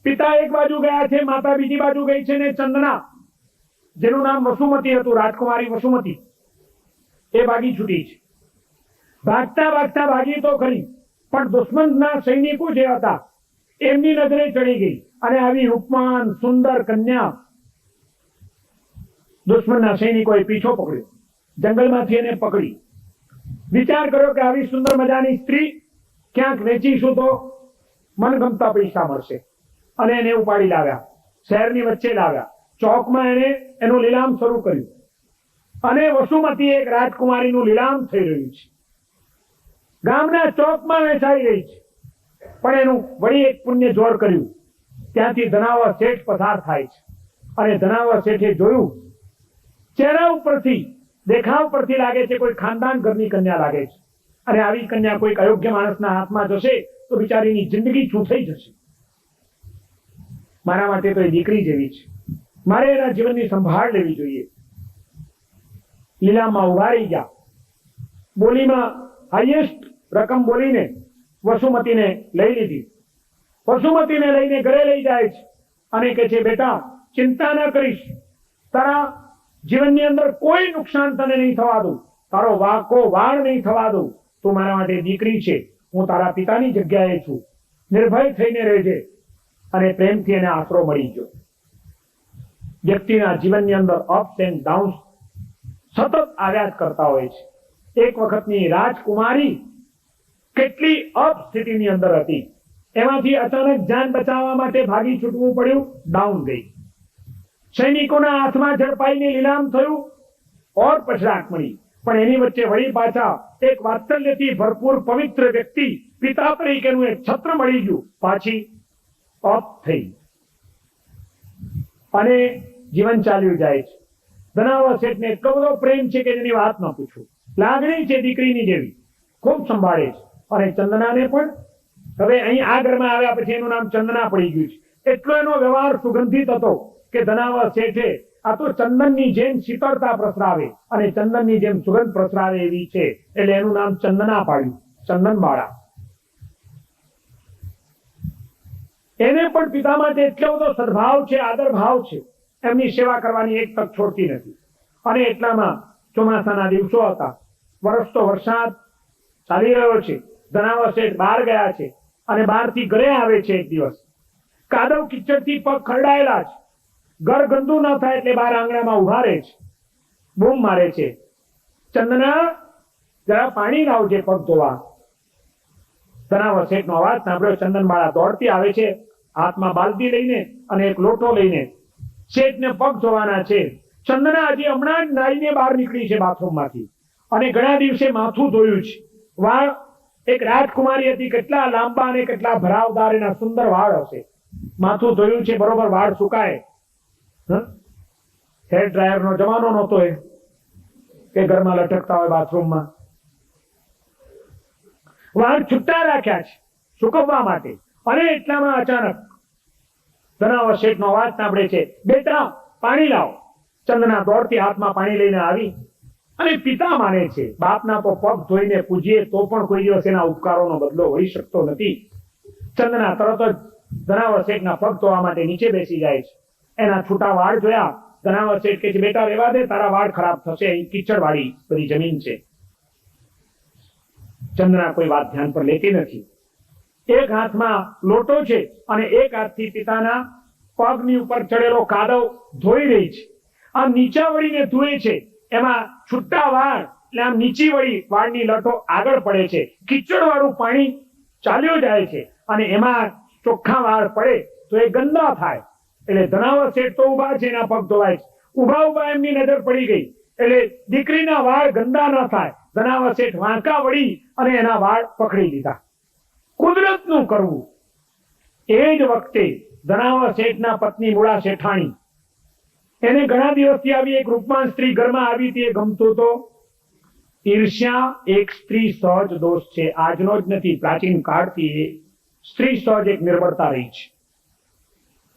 પિતા એક બાજુ ગયા છે, માતા બીજી બાજુ ગઈ છે, ને ચંદના જેનું નામ વસુમતી હતું, રાજકુમારી વસુમતી, એ ભાગી છૂટી છે. ભાગતા ભાગી તો ખરી, પણ દુશ્મનના સૈનિકો જે હતા એમની નજરે ચડી ગઈ, અને આવી રૂપવાન સુંદર કન્યા દુશ્મનના સૈનિકોએ પીછો પકડ્યો, જંગલમાંથી એને પકડી. વિચાર કર્યો કે આવી સુંદર મજાની સ્ત્રી ક્યાંક વેચીશું તો મનગમતા પૈસા મળશે, અને એને ઉપાડી લાવ્યા, શહેરની વચ્ચે લાવ્યા. ચોકમાં એને એનું લીલામ શરૂ કર્યું, અને વસુમતી એક રાજકુમારીનું લીલામ થઈ રહ્યું છે. ગામના ચોકમાં વેચાઈ રહી છે. પણ એનું વળી એક પુણ્ય જોર કર્યું. ત્યાંથી ધનાવર શેઠ પસાર થાય છે, અને ધનાવર શેઠે જોયું, ચહેરા ઉપરથી દેખાવ પરથી લાગે છે કોઈ ખાનદાન ઘરની કન્યા લાગે છે, અને આવી કન્યા કોઈક અયોગ્ય માણસના હાથમાં જશે તો બિચારીની જિંદગી છૂટાઈ જશે. મારા માટે તો એ દીકરી જેવી છે, મારે એના જીવનની સંભાળ લેવી જોઈએ. લીલામાં ઉભા રહી ગયા. બોલીમાં હાઈએસ્ટ રકમ બોલીને વસુમતીને લઈ લીધી. વસુમતીને લઈને ઘરે લઈ જાય છે, અને કહે છે, બેટા ચિંતા ન કરીશ, તારા જીવનની અંદર કોઈ નુકસાન તને નહીં થવા દઉં, તારો વાંકો વાળ નહીં થવા દઉં. તું મારા માટે દીકરી છે, હું તારા પિતાની જગ્યાએ છું, નિર્ભય થઈને રહેજે. અને પ્રેમથી એને આશરો મળી ગયો. વ્યક્તિના જીવનની અંદર અપ્સ એન્ડ ડાઉન્સ સતત આવ્યા જ કરતા હોય છે. એક વખતની રાજકુમારી કેટલી અપ સ્થિતિની અંદર હતી, એમાંથી અચાનક જાન બચાવવા માટે ભાગી છૂટવું પડ્યું, ડાઉન ગઈ. સૈનિકોના હાથમાં ઝડપાઈને લીલામ થયું, ઓર પછડાટ મળી. પણ એની વચ્ચે વળી પાછા એક વાત્સલ્યથી ભરપૂર પવિત્ર વ્યક્તિ, પિતા તરીકેનું એક છત્ર મળી ગયું, પાછી અપ થઈ અને જીવન ચાલ્યું જાય છે. ધનાવર શેઠને એટલો બધો પ્રેમ છે કે જેની વાત ન પૂછું. લાગણી છે દીકરીની જેવી, ખૂબ સંભાળે છે. અને ચંદનાને પણ હવે અહીં આ ઘરમાં આવ્યા પછી એનું નામ ચંદના પડી ગયું છે. એટલો એનો વ્યવહાર સુગંધિત હતો કે ધનાવર શેઠે આ તો ચંદનની જેમ શીતળતા પ્રસરાવે અને ચંદનની જેમ સુગંધ પ્રસરાવે એવી છે, એટલે એનું નામ ચંદના પાડ્યું, ચંદનબાળા. એને પણ પિતા માટે એટલો બધો સદભાવ છે, આદર ભાવ છે, એમની સેવા કરવાની એક તક છોડતી નથી. અને એટલામાં ચોમાસાના દિવસો હતા, વર્ષ તો વરસાદ ચાલી રહ્યો છે. ધનાવર શેઠ બહાર ગયા છે અને બહારથી ઘરે આવે છે. એક દિવસ કાદવ કિચડથી પગ ખરડાયેલા છે. ઘર ગંદુ ન થાય એટલે બહાર આંગણામાં ઉભા રહે છે, બૂમ મારે છે, ચંદના જરા પાણી લાવજે પગ ધોવા. ધનાવર શેઠનો અવાજ સાંભળ્યો. ચંદનબાળા દોડતી આવે છે, હાથમાં બાલદી લઈને અને એક લોટો લઈને. શેઠને પગ ધોવાના છે. ચંદના હજી હમણાં જ નાઈને બહાર નીકળી છે બાથરૂમમાંથી અને ઘણા દિવસે માથું ધોયું છે. વાળ એક રાજકુમારી હતી, કેટલા લાંબા અને કેટલા ભરાવદાર એના સુંદર વાળ હશે. માથું ધોયું છે, બરોબર વાળ સુકાય. હેર ડ્રાયર નો જમાનો નહોતો એ કે ઘરમાં લટકતા હોય બાથરૂમમાં. વાળ છૂટા રાખ્યા છે સુકવવા માટે. અને એટલામાં અચાનક ધનાવર શેઠનો અવાજ સાંભળે છે, બેટા પાણી લાવો. ચંદના દોડતી હાથમાં પાણી લઈને આવી અને પિતા માને છે. બાપના તો પગ ધોઈને પૂજીએ તો પણ કોઈ દિવસ એના ઉપકારોનો બદલો વળી શકતો નથી. ચંદના તરત જ ધનાવર શેઠના પગ ધોવા માટે નીચે બેસી જાય છે. એના છૂટા વાળ જોયા. ધનાવર શેઠ કહે છે, બેટા રહેવા દે, તારા વાળ ખરાબ થશે, અહીં કીચડ વાળી બધી જમીન છે. ચંદના કોઈ વાત ધ્યાન પર લેતી નથી. એક હાથમાં લોટો છે અને એક હાથથી પિતાના પગની ઉપર ચડેલો કાદવ ધોઈ રહી છે. આમ નીચા વળીને ધોએ છે, એમાં છૂટા વાળ એટલે આમ નીચી વળી વાળની લટો આગળ પડે છે. કીચડ વાળું પાણી ચાલ્યો જાય છે અને એમાં ચોખ્ખા વાળ પડે તો એ ગંદા થાય. એટલે ધનાવર શેઠ તો ઉભા છે, એના પગ ધોવાય છે. ઉભા ઉભા એમની નજર પડી ગઈ એટલે દીકરીના વાળ ગંદા ન થાય. ધનાવર શેઠ વાંકા વળી અને એના વાળ પકડી લીધા. કુદરતનું કરવું. એ જ વખતે ધનાવર શેઠના પત્ની મૂળા શેઠાણી, એને ઘણા દિવસથી આવી એક રૂપવાન સ્ત્રી ઘરમાં આવી હતી. એ ગમતો તો. ઈર્ષ્યા એક સ્ત્રી સહજ દોષ છે, આજનો જ નથી, પ્રાચીન કાળથી સ્ત્રી સહજ એક નિર્બળતા રહી છે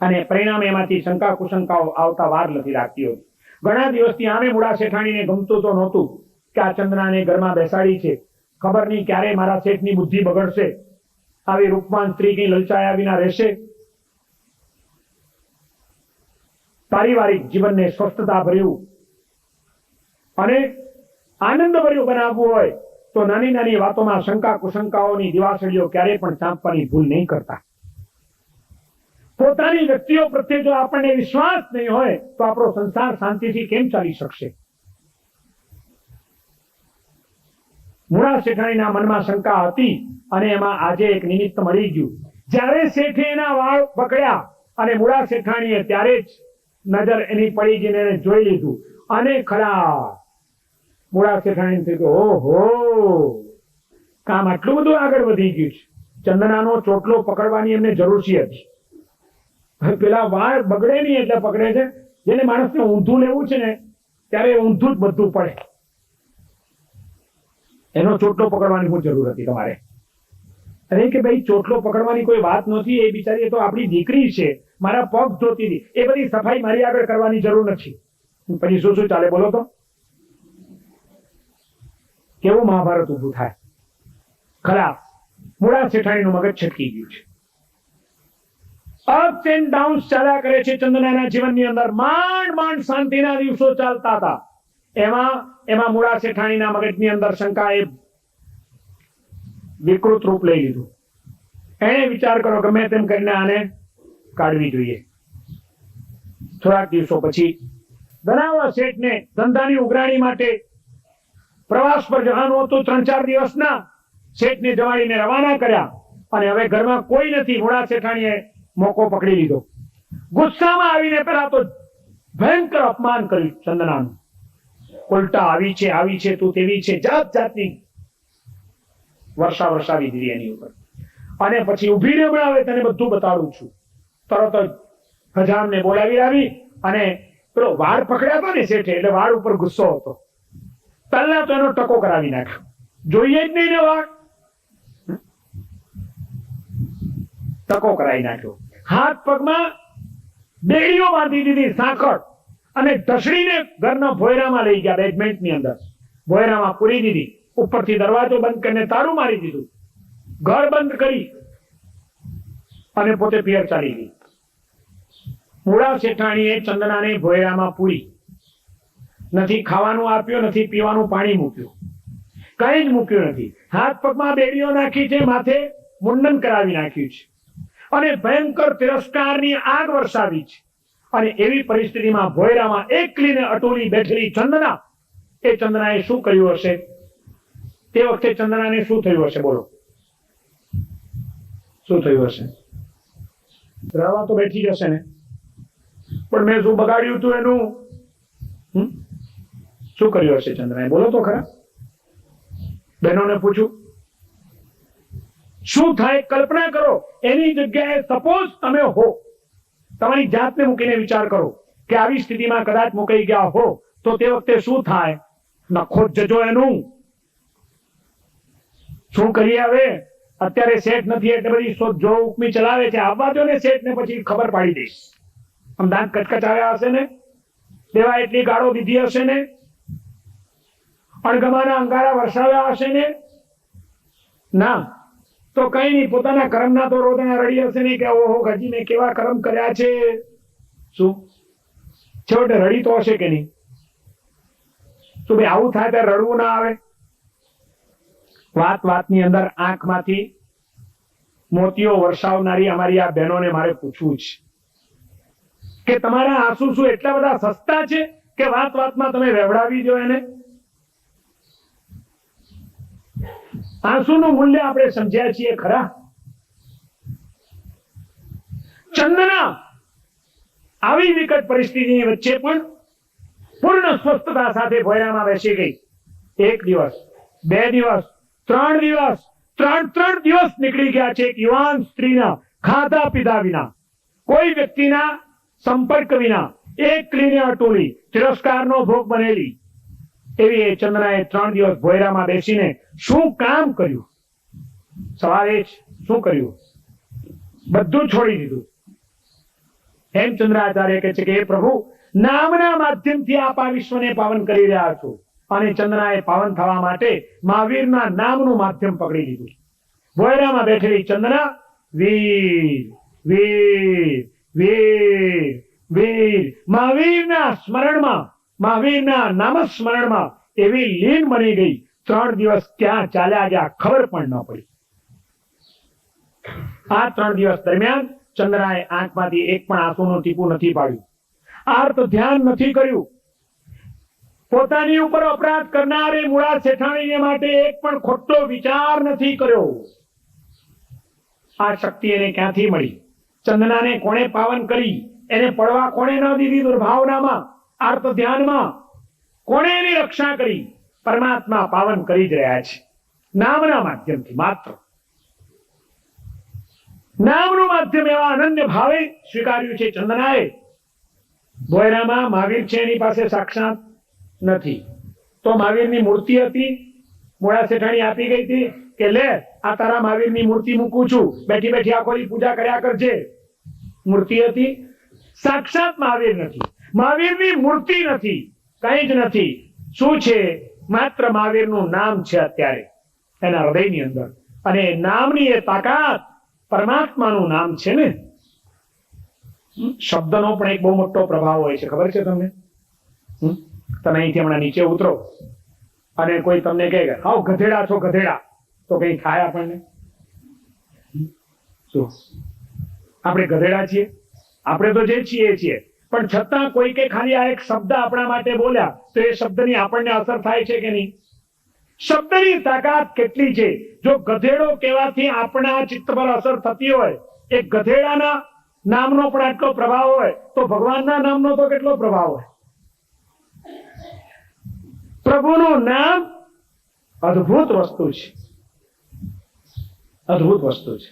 અને પરિણામે એમાંથી શંકા કુશંકાઓ આવતા વાર નથી લાગતી હોય. ઘણા દિવસથી આમે મૂળા શેઠાણીને ગમતું તો નહોતું કે આ ચંદનાને ઘરમાં બેસાડી છે, ખબર નહીં ક્યારે મારા શેઠની બુદ્ધિ બગડશે, આવી રૂપવાન સ્ત્રી કઈ લલચાયા વિના રહેશે. પારિવારિક જીવનને સ્વસ્થતા ભર્યું અને આનંદ ભર્યું બનાવવું હોય તો નાની નાની વાતોમાં શંકા કુશંકાઓની દિવાસળીઓ ક્યારેય પણ ચાંપવાની ભૂલ નહીં કરતા. પોતાની વ્યક્તિઓ પ્રત્યે જો આપણને વિશ્વાસ નહીં હોય તો આપણો સંસાર શાંતિથી કેમ ચાલી શકશે? મૂળા શેઠાણીના મનમાં શંકા હતી અને એમાં આજે એક નિમિત્ત મળી ગયું. જ્યારે શેઠે એના વાળ પકડ્યા અને મૂળા શેઠાણીએ ત્યારે જ નજર એની પડી ગઈ, એને જોઈ લીધું અને ખરા મૂળા શેઠાણી થયું, ઓહો, કામ આટલું બધું આગળ વધી ગયું છે. ચંદનાનો ચોટલો પકડવાની એમને જરૂર હતી. પેલા વાળ બગડે નહીં એટલે પકડે છે. જેને માણસને ઊંધું લેવું છે ને ત્યારે ઊંધું જ બધું પડે. એનો ચોટલો પકડવાની શું જરૂર હતી તમારે? અરે કે ભાઈ ચોટલો પકડવાની કોઈ વાત નથી, એ બિચારી તો આપણી દીકરી છે, મારા પગ ધોતી હતી, એ બધી સફાઈ મારી આગળ કરવાની જરૂર નથી. પછી શું શું ચાલે બોલો તો? કેવું મહાભારત ઉભું થાય. ખરાબ મૂળા શેઠાણીનું મગજ છટકી ગયું છે. અપ્સ એન્ડ ડાઉન્સ ચાલ્યા કરે છે ચંદનાના જીવનની અંદર. માંડ માંડ શાંતિના દિવસો ચાલતા હતા. એમાં મૂળા શેઠાણીના મગજની અંદર શંકાએ વિકૃત રૂપ લઈ લીધું. એને વિચાર કરો, ગમે તેમ કરીને આને કાઢવી જોઈએ. થોડાક દિવસો પછી ધનાવર શેઠને ધંધાની ઉઘરાણી માટે પ્રવાસ પર જવાનું હતું. 3-4 દિવસના શેઠને જમાડીને રવાના કર્યા અને હવે ઘરમાં કોઈ નથી. મૂળા શેઠાણીએ મોકો પકડી લીધો. ગુસ્સામાં આવીને પેલા તો ભયંકર અપમાન કર્યું ચંદનાનું. ઉલટા આવી છે તું તેવી છે, જાત જાતની વર્ષાવી દીધી એની ઉપર. અને પછી ઉભી રહે, હવે તને બધું બતાડું છું. તરત જ હજામને બોલાવી આવી અને પેલો વાળ પકડ્યા હતા ને શેઠે, એટલે વાળ ઉપર ગુસ્સો હતો. પહેલા તો એનો ટકો કરાવી નાખ્યો. જોઈએ જ નહીં ને વાળ, ટકો કરાવી નાખ્યો. હાથ પગમાં બેડીઓ બાંધી દીધી, સાંકળ, અને ઢસડીને ઘરના ભોયરામાં લઈ ગયા. બેઝમેન્ટની અંદર ભોયરામાં પૂરી દીધી. ઉપરથી દરવાજો બંધ કરીને તાળું મારી દીધું. ઘર બંધ કરી અને પોતે પિયર ચાલી ગઈ. મૂળા શેઠાણીએ ચંદનાને ભોયરામાં પૂરી. નથી ખાવાનું આપ્યું, નથી પીવાનું પાણી મૂક્યું, કઈ જ મૂક્યું નથી. હાથ પગમાં બેડીઓ નાખી છે, માથે મુંડન કરાવી નાખ્યું છે અને ભયંકર તિરસ્કારની આગ વરસાવી છે. અને એવી પરિસ્થિતિમાં ભોયરામાં એકલીને અટોલી બેઠેલી ચંદના, એ ચંદનાએ શું કર્યું હશે? તે વખતે ચંદનાને શું થયું હશે? બોલો, શું થયું હશે? રવા તો બેઠી જશે ને, પણ મેં શું બગાડ્યું હતું એનું? શું કર્યું હશે ચંદનાએ? બોલો તો ખરા. બહેનોને પૂછું, શું થાય? કલ્પના કરો. એની જગ્યાએ સપોઝ તમે હો, તમારી જાતને મૂકીને વિચાર કરો કે આવી સ્થિતિમાં કદાચ મુકાઈ ગયા હો તો તે વખતે શું થાય? નખો જજો એનું. શું કરીએ હવે? અત્યારે શેઠ નથી એટલે બધી જો ઉકમી ચલાવે છે. આવવા દો ને શેઠ ને, પછી ખબર પાડી દઈશ. આમ દાંત કચકચાવ્યા હશે ને, દેવા એટલી ગાળો દીધી હશે ને, અણગમાના અંગારા વરસાવ્યા હશે ને. ના તો કઈ નહીં, પોતાના કર્મના તો રોદણા રડી હશે ને કે ઓહો હજી મેં કેવા કર્મ કર્યા છે. શું છેવટે રડી તો હશે કે નહીં? શું ભાઈ આવું થાય ત્યારે રડવું ના આવે? વાતની અંદર આંખમાંથી મોતીઓ વરસાવનારી અમારી આ બહેનોને મારે પૂછવું છે કે તમારા આંસુ શું એટલા બધા સસ્તા છે કે વાતમાં તમે વેવડાવી દો એને? આંસુનું મૂલ્ય આપણે સમજ્યા છીએ ખરા? ચંદના આવી વિકટ પરિસ્થિતિની વચ્ચે પણ પૂર્ણ સ્વસ્થતા સાથે ભોયરામાં બેસી ગઈ. 1 દિવસ, 2 દિવસ, 3 દિવસ, 3 દિવસ નીકળી ગયા છે. એક યુવાન સ્ત્રીના ખાધા પીધા વિના, કોઈ વ્યક્તિના સંપર્ક વિના, એકલીને અટોલી, તિરસ્કારનો ભોગ બનેલી એવી એ ચંદનાએ 3 દિવસ ભોયરામાં બેસીને શું કામ કર્યું? સવાલ એ શું કર્યું? બધું છોડી દીધું. હેમચંદ્રાચાર્ય કહે છે કે એ પ્રભુ, નામના માધ્યમથી આપ આ વિશ્વને પાવન કરી રહ્યા છો. અને ચંદનાએ પાવન થવા માટે મહાવીરના નામનું માધ્યમ પકડી લીધું. ભોયરામાં બેઠેલી ચંદના વીર વીર વીર વીર મહાવીરના સ્મરણમાં, મહાવીરના નામસ્મરણમાં એવી લીન બની ગઈ. 3 દિવસ ક્યાં ચાલ્યા ગયા ખબર પણ ન પડી. આ 3 દિવસ દરમિયાન ચંદ્રાએ આંખમાંથી એક પણ આંસુનું ટીપું નથી પાડ્યું. આર્ત ધ્યાન નથી કર્યું. પોતાની ઉપર અપરાધ કરનારે મૂળા શેઠાણીને માટે એક પણ ખોટો વિચાર નથી કર્યો. આ શક્તિ એને ક્યાંથી મળી? ચંદનાને કોણે પાવન કરી? એને પડવા કોણે ન દીધી? દુર્ભાવનામાં, આર્ત ધ્યાનમાં કોણે એની રક્ષા કરી? પરમાત્મા પાવન કરી જ રહ્યા છે નામના માધ્યમથી. માત્ર નામનું માધ્યમ એવા અનન્ય ભાવે સ્વીકાર્યું છે ચંદનાએ. ભોયરામાં મહાવીર છે, એની પાસે સાક્ષાત નથી. તો મહાવીરની મૂર્તિ હતી, મૂળા શેઠાણી આપી ગઈ હતી કે લે આ તારા મહાવીરની મૂર્તિ મૂકું છું, બેઠી બેઠી આખોની પૂજા કર્યા કરજે. મૂર્તિ હતી, સાક્ષાત મહાવીર નથી. મહાવીરની મૂર્તિ નથી, કઈ જ નથી. શું છે? માત્ર મહાવીરનું નામ છે અત્યારે એના હૃદયની અંદર. અને નામની એ તાકાત પરમાત્માનું નામ છે ને. શબ્દનો પણ એક બહુ મોટો પ્રભાવ હોય છે, ખબર છે તમને? તમે અહીંથી હમણાં નીચે ઉતરો અને કોઈ તમને કહે કે હાવ ગધેડા છો ગધેડા, તો કઈ થાય આપણને? શું આપણે ગધેડા છીએ? આપણે તો જે છીએ એ છીએ, પણ છતાં કોઈ કે ખાલી આ એક શબ્દ આપણા માટે બોલ્યા તો એ શબ્દની આપણને અસર થાય છે કે નહીં? શબ્દની તાકાત કેટલી છે! જો ગધેડો કહેવાથી આપણા ચિત્ત પર અસર થતી હોય, એ ગધેડાના નામનો પણ આટલો પ્રભાવ હોય, તો ભગવાનના નામનો તો કેટલો પ્રભાવ હોય? પ્રભુનું નામ અદ્ભુત વસ્તુ છે, અદ્ભુત વસ્તુ છે.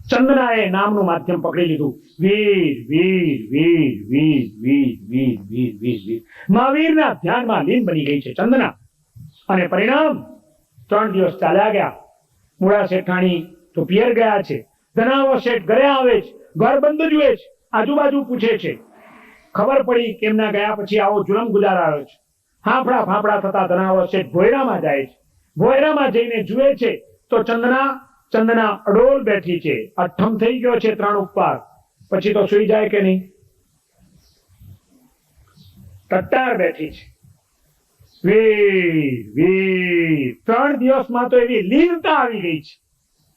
ચંદનાએ નામનું માધ્યમ પકડી લીધું. વીર વીર વીર વીર વીર વીર વીર વીર વીર મહાવીરના ધ્યાનમાં લીન બની ગઈ છે ચંદના. અને પરિણામ 3 દિવસ ચાલ્યા ગયા. મૂળા શેઠાણી તો પિયર ગયા છે, ધનાવર શેઠ ઘરે આવે છે, ઘર બંધ જુએ છે, આજુબાજુ પૂછે છે. ખબર પડી કે એમના ગયા પછી આવો જુલમ ગુજારાયો છે. હાંફળા ફાંફળા થતા ધનાવર શેઠ ભોયરામાં જાય છે. ભોયરામાં જઈને જુએ છે તો ચંદના અડોલ બેઠી છે. અઠ્ઠમ થઈ ગયો છે 3 ઉપર. પછી તો સુઈ જાય કે નહીં? ટટ્ટાર બેઠી છે. વીર વીર 3 દિવસમાં તો એવી લીનતા આવી ગઈ છે,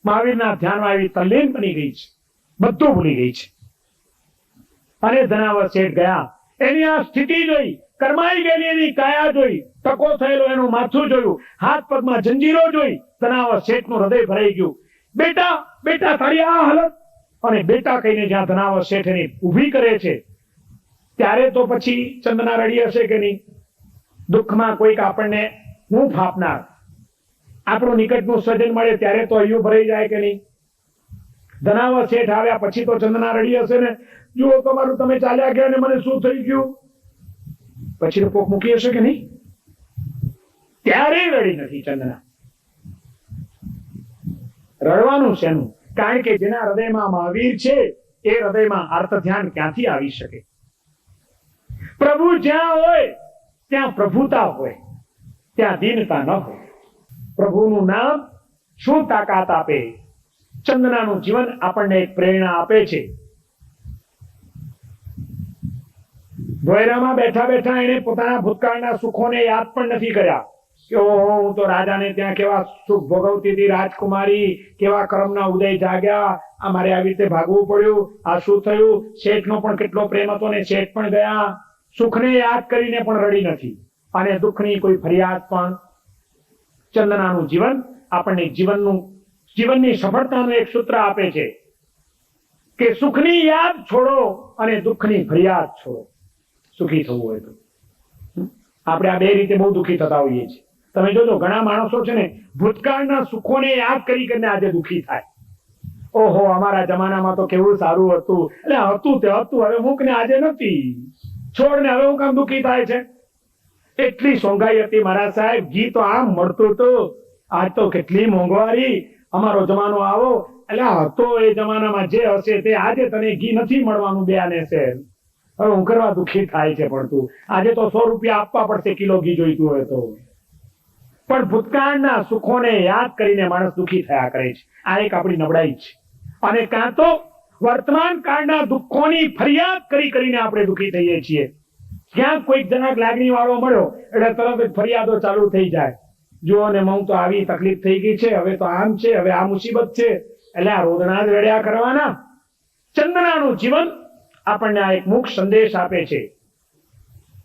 મહાવીરના ધ્યાનમાં એવી તલ્લીન બની ગઈ છે, બધું ભૂલી ગઈ છે. અને ધનાવર શેઠ ગયા, એની આ સ્થિતિ જોઈ, કરમાઈ ગયેલી એની કાયા જોઈ, ટકો થયેલો એનું માથું જોયું, હાથ પગમાં જંજીરો જોઈ, ધનાવર શેઠનું હૃદય ભરાઈ ગયું. બેટા બેટા તારી આ હાલત! અને બેટા કહીને જ્યાં ધનાવર શેઠ એની ઊભી કરે છે, ત્યારે તો પછી ચંદના રડી હશે કે નહીં? દુઃખમાં કોઈક આપણને હું ફાપનાર, આપણું નિકટનું સ્વજન મળે ત્યારે તો હૈયું ભરાઈ જાય કે નહીં? ધનાવર શેઠ આવ્યા પછી તો ચંદના રડી હશે ને, જુઓ તમારું તમે ચાલ્યા ગયા ને મને શું થઈ ગયું? પછી કોક મૂકી હશે કે નહીં? ત્યારે રડી નથી ચંદના. રડવાનું શેનું? કારણ કે જેના હૃદયમાં મહાવીર છે એ હૃદયમાં આર્ત ધ્યાન ક્યાંથી આવી શકે? પ્રભુ જ્યાં હોય ત્યાં પ્રભુતા હોય, ત્યાં દીનતા ન હોય. પ્રભુનું નામ શું તાકાત આપે! ચંદનાનું જીવન આપણને એક પ્રેરણા આપે છે. ભોયરામાં બેઠા બેઠા એને પોતાના ભૂતકાળના સુખોને યાદ પણ નથી કર્યા કે ઓહો હું તો રાજાને ત્યાં કેવા સુખ ભોગવતી હતી, રાજકુમારી કેવા કર્મના ઉદય જાગ્યા, અમારે આવી રીતે ભાગવું પડ્યું, આ શું થયું? શેઠનો પણ કેટલો પ્રેમ હતો ને શેઠ પણ ગયા. સુખને યાદ કરીને પણ રડી નથી, અને દુઃખની કોઈ ફરિયાદ પણ. ચંદનાનું જીવન આપણને જીવનની સફળતાનું એક સૂત્ર આપે છે કે સુખની યાદ છોડો અને દુઃખની ફરિયાદ છોડો, સુખી થવું હોય તો. આપણે આ બે રીતે બહુ દુઃખી થતા હોઈએ છીએ. તમે જોજો ઘણા માણસો છે ને ભૂતકાળના સુખોને યાદ કરીને આજે દુઃખી થાય. ઓહો અમારા જમાનામાં તો કેવું સારું હતું, એટલે હતું તે હતું, હવે મૂકને આજે નથી, છોડને હવે હું કામ દુઃખી થાય છે? એટલી સોંગાઈ હતી મારા સાહેબ, ઘી તો આમ મળતું હતું, આજ તો કેટલી મોંઘવારી, અમારો જમાનો આવો. એટલે હતો એ જમાનામાં જે હશે તે આજે તને ઘી નથી મળવાનું બેને છે. હવે હું કરવા દુઃખી થાય છે, પણ તું આજે તો 100 રૂપિયા આપવા પડશે કિલો ઘી જોઈતું હોય તો. પણ ભૂતકાળના સુખોને યાદ કરીને માણસ દુઃખી થયા કરે છે. આ એક આપણી નબળાઈ છે. અને કાં તો વર્તમાન કાળના દુઃખોની ફરિયાદ કરીને આપણે દુઃખી થઈએ છીએ. ક્યાંક કોઈક જનક લાગણી વાળો મળ્યો એટલે તરત જ ફરિયાદો ચાલુ થઈ જાય. જુઓ ને હું તો આવી તકલીફ થઈ ગઈ છે, હવે તો આમ છે, હવે આ મુસીબત છે, એટલે આ રોદણા જ રડ્યા કરવાના. ચંદનાનું જીવન આપણને આ એક મુખ્ય સંદેશ આપે છે.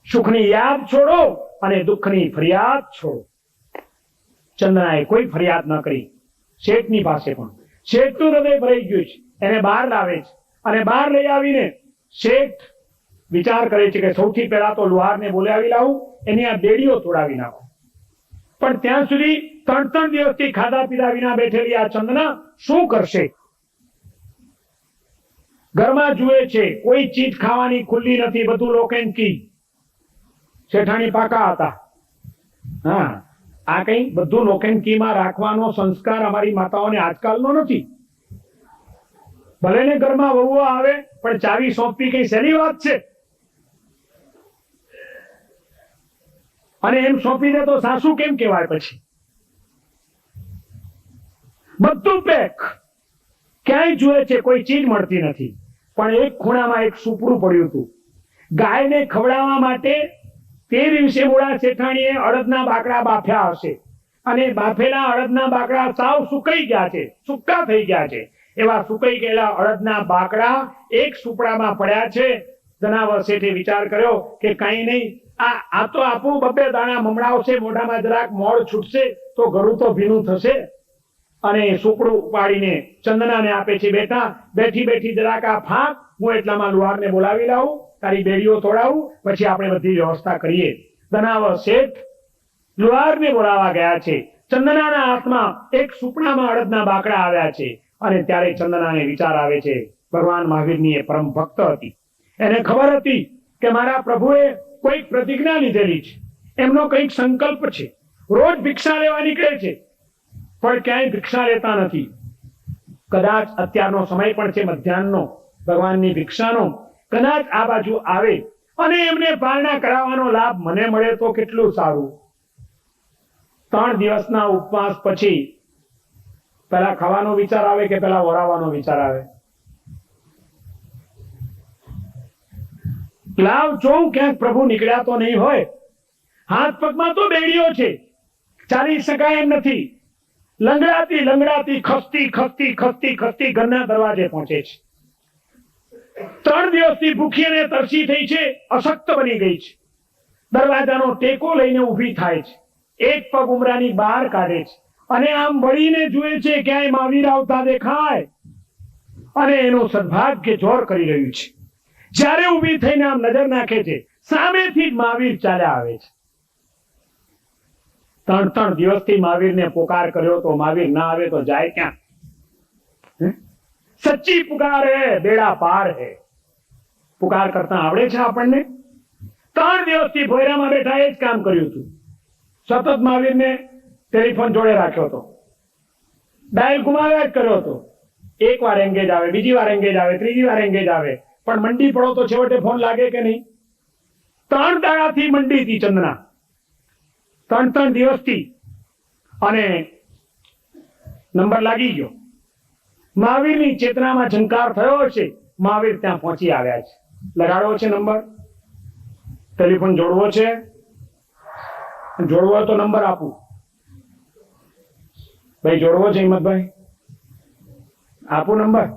સુખની યાદ છોડો અને દુઃખની ફરિયાદ છોડો. ચંદનાએ કોઈ ફરિયાદ ન કરી શેઠની પાસે, પણ શેઠનું હૃદય ભરાઈ ગયું છે, એને બહાર લાવે છે. અને બહાર લઈ આવીને શેઠ વિચાર કરે છે કે સૌથી પહેલા તો લુહારને બોલાવી લાવું, એની આ બેડીઓ તોડાવી નાખું. પણ ત્યાં સુધી 3 દિવસથી ખાધા પીધા વિના બેઠેલી આ ચંદના શું કરશે? ઘરમાં જુએ છે કોઈ ચીજ ખાવાની ખુલ્લી નથી, બધું લોકેન કી. શેઠાણી પાકા હતા. હા, આ કઈ બધું લોકેન કીમાં રાખવાનો સંસ્કાર અમારી માતાઓને આજકાલનો નથી. ભલે ને ઘરમાં વહુઓ આવે પણ ચાવી સોંપવી કઈ સહેલી વાત છે? અને એમ સોંપી દે તો સાસુ કેમ કહેવાય? પછી બધું પેક. ક્યાંય જુએ છે કોઈ ચીજ મળતી નથી. પણ એક ખૂણામાં એક સુપડું પડ્યું હતું. ગાયને ખવડાવવા માટે તે દિવસે મૂળા શેઠાણીએ અડદના બાકડા બાફ્યા હશે, અને બાફેલા અડદના બાકડા સાવ સુકાઈ ગયા છે, સૂકા થઈ ગયા છે. એવા સુકાઈ ગયેલા અડદના બાકડા એક સુપડામાં પડ્યા છે. જનાવર શેઠે વિચાર કર્યો કે કાંઈ નહીં, આ તો આપું, બબ્બે દાણા મમડાવશે, મોઢામાં જરાક મોળ છૂટશે તો ગળું તો ભીનું થશે. અને સુપડું ઉપાડીને ચંદનાને આપે છે, બેટા બેઠી બેઠી જરાક આ ફાંક, હું એટલામાં લુહારને બોલાવી લાવું, તારી બેડીઓ તોડાવું, પછી આપણે બધી વ્યવસ્થા કરીએ. જનાવર શેઠ લુહારને બોલાવા ગયા છે. ચંદનાના હાથમાં એક સુપડામાં અડદના બાકડા આવ્યા છે. અને ત્યારે ચંદનાને વિચાર આવે છે, ભગવાન મહાવીરની એ પરમ ભક્ત હતી, એને ખબર હતી કે મારા પ્રભુએ કોઈક પ્રતિજ્ઞા લીધેલી છે, એમનો કંઈક સંકલ્પ છે, રોજ ભિક્ષા લેવા નીકળે છે પણ ક્યાંય ભિક્ષા લેતા નથી. કદાચ અત્યારનો સમય પણ છે મધ્યાહનનો, ભગવાનની ભિક્ષાનો, કદાચ આ બાજુ આવે અને એમને પારણા કરાવવાનો લાભ મને મળે તો કેટલું સારું. 3 દિવસના ઉપવાસ પછી પેલા ખાવાનો વિચાર આવે કે પેલા વરાવાનો વિચાર આવે? લાવ જોઉં ક્યાંક પ્રભુ નીકળ્યા તો નહીં હોય. હાથ પગમાં તો બેડીઓ છે, ચાલી શકાય એમ નથી. લંગડાતી લંગડાતી ખસતી ખસતી ખસતી ખસતી ઘરના દરવાજે પહોંચે છે. 3 દિવસથી ભૂખી અને તરસી થઈ છે, અશક્ત બની ગઈ છે. દરવાજાનો ટેકો લઈને ઊભી થાય છે, એક પગ ઉમરાની બહાર કાઢે છે અને આમ વળીને જુએ છે ક્યાંય મહાવીર આવતા દેખાય. અને એનું સદભાગ્ય જોર કરી રહ્યું છે. જ્યારે ઊભી થઈને આમ નજર નાખે છે, સામેથી જ મહાવીર ચાલ્યા આવે છે. 3 દિવસથી મહાવીરને પોકાર કર્યો તો મહાવીર ના આવે તો જાય ક્યાં? સચ્ચી પુકાર હે, બેડા પાર હે. પુકાર કરતા આવડે છે આપણને? 3 દિવસથી ભોયરામાં બેઠા એ જ કામ કર્યું હતું. સતત મહાવીરને ટેલિફોન જોડે રાખ્યો હતો, ડાયલ ઘુમાવ્યા જ કર્યો હતો. 1 વાર એંગેજ આવે, બીજી વાર એંગેજ આવે, ત્રીજી વાર એંગેજ આવે, પણ મંડી પડો તો છેવટે ફોન લાગે કે નહીં? 3 દાડાથી મંડી હતી ચંદના, 3 દિવસથી. અને નંબર લાગી ગયો. મહાવીરની ચેતનામાં ઝંકાર થયો હશે, મહાવીર ત્યાં પહોંચી આવ્યા છે. લગાડવો છે નંબર, ટેલિફોન જોડવો છે, જોડવો તો નંબર આપું. ભાઈ જોડવો છે હિંમતભાઈ? આપું નંબર.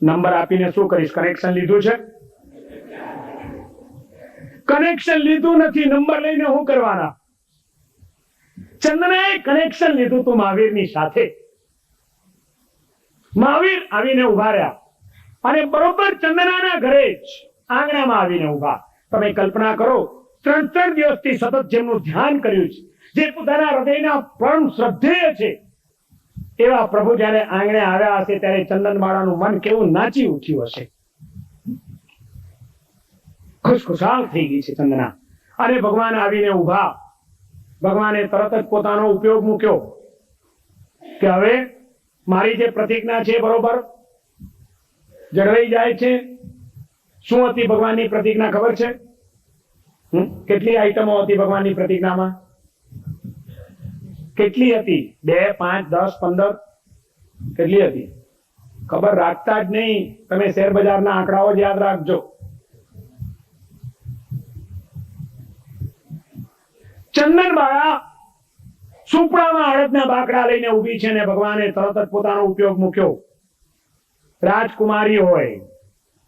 નંબર આપીને શું કરીશ? કનેક્શન લીધું છે? કનેક્શન લીધું નથી, નંબર લઈને શું કરવાના? ચંદનાએ કનેક્શન લીધું તું મહાવીરની સાથે. મહાવીર આવીને ઉભા રહ્યા અને બરોબર ચંદનાના ઘરે જ આંગણામાં આવીને ઉભા. તમે કલ્પના કરો, 3 દિવસથી સતત જેમનું ધ્યાન કર્યું છે, જે પોતાના હૃદયના પરમ શ્રદ્ધેય છે, એવા પ્રભુ જયારે આંગણે આવ્યા હશે ત્યારે ચંદનબાળાનું મન કેવું નાચી ઉઠ્યું હશે. ખુશખુશાલ થઈ ગઈ છે ચંદના. અને ભગવાન આવીને ઉભા. ભગવાને તરત જ પોતાનો ઉપયોગ મૂક્યો કે હવે મારી જે પ્રતિજ્ઞા છે બરોબર જળવાઈ જાય છે. શું હતી ભગવાનની પ્રતિજ્ઞા ખબર છે? કેટલી આઈટમો હતી ભગવાનની પ્રતિજ્ઞામાં? કેટલી હતી? 2, 5, 10, 15? કેટલી હતી? ખબર રાખતા જ નહીં. તમે શેર બજારના આંકડાઓ જ યાદ રાખજો. ચંદનબાળા સુપડામાં અડદના બાકડા લઈને ઊભી છે ને ભગવાને તરત જ પોતાનો ઉપયોગ મૂક્યો. રાજકુમારી હોય,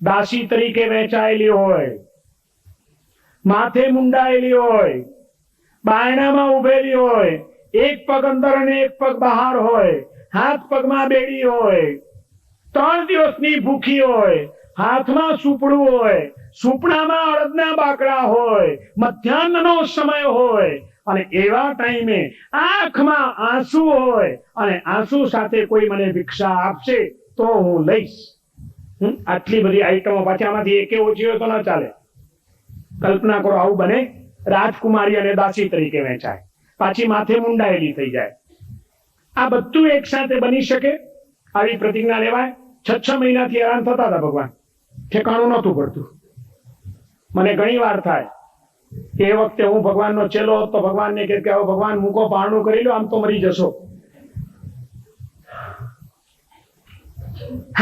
દાસી તરીકે વહેંચાયેલી હોય, માથે મુંડાયેલી હોય, બાયણામાં ઉભેલી હોય, એક પગ અંદર અને એક પગ બહાર હોય, હાથ પગમાં બેડી હોય, 3 દિવસની ભૂખી હોય, હાથમાં સુપડું હોય, સુપડામાં અડદના બાકડા હોય, મધ્યાહનનો સમય હોય અને એવા ટાઈમે આંખમાં આંસુ હોય અને આંસુ સાથે કોઈ મને ભિક્ષા આપશે તો હું લઈશ. આટલી બધી આઈટમો, પાછી આમાંથી એકે ઓછી હોય તો ન ચાલે. કલ્પના કરો આવું બને? રાજકુમારી અને દાસી તરીકે વહેંચાય, પાછી માથે મુંડાયેલી થઈ જાય. આ બધું એક સાથે બની શકે? આવી પ્રતિજ્ઞા લેવાય? 6 મહિનાથી હેરાન થતા હતા ભગવાન, ઠેકાણું નહોતું પડતું. મને ઘણી વાર થાય કે એ વખતે હું ભગવાનનો ચેલો હતો, ભગવાનને કે હવે ભગવાન મૂકો, પારણું કરી લો, આમ તો મરી જશો.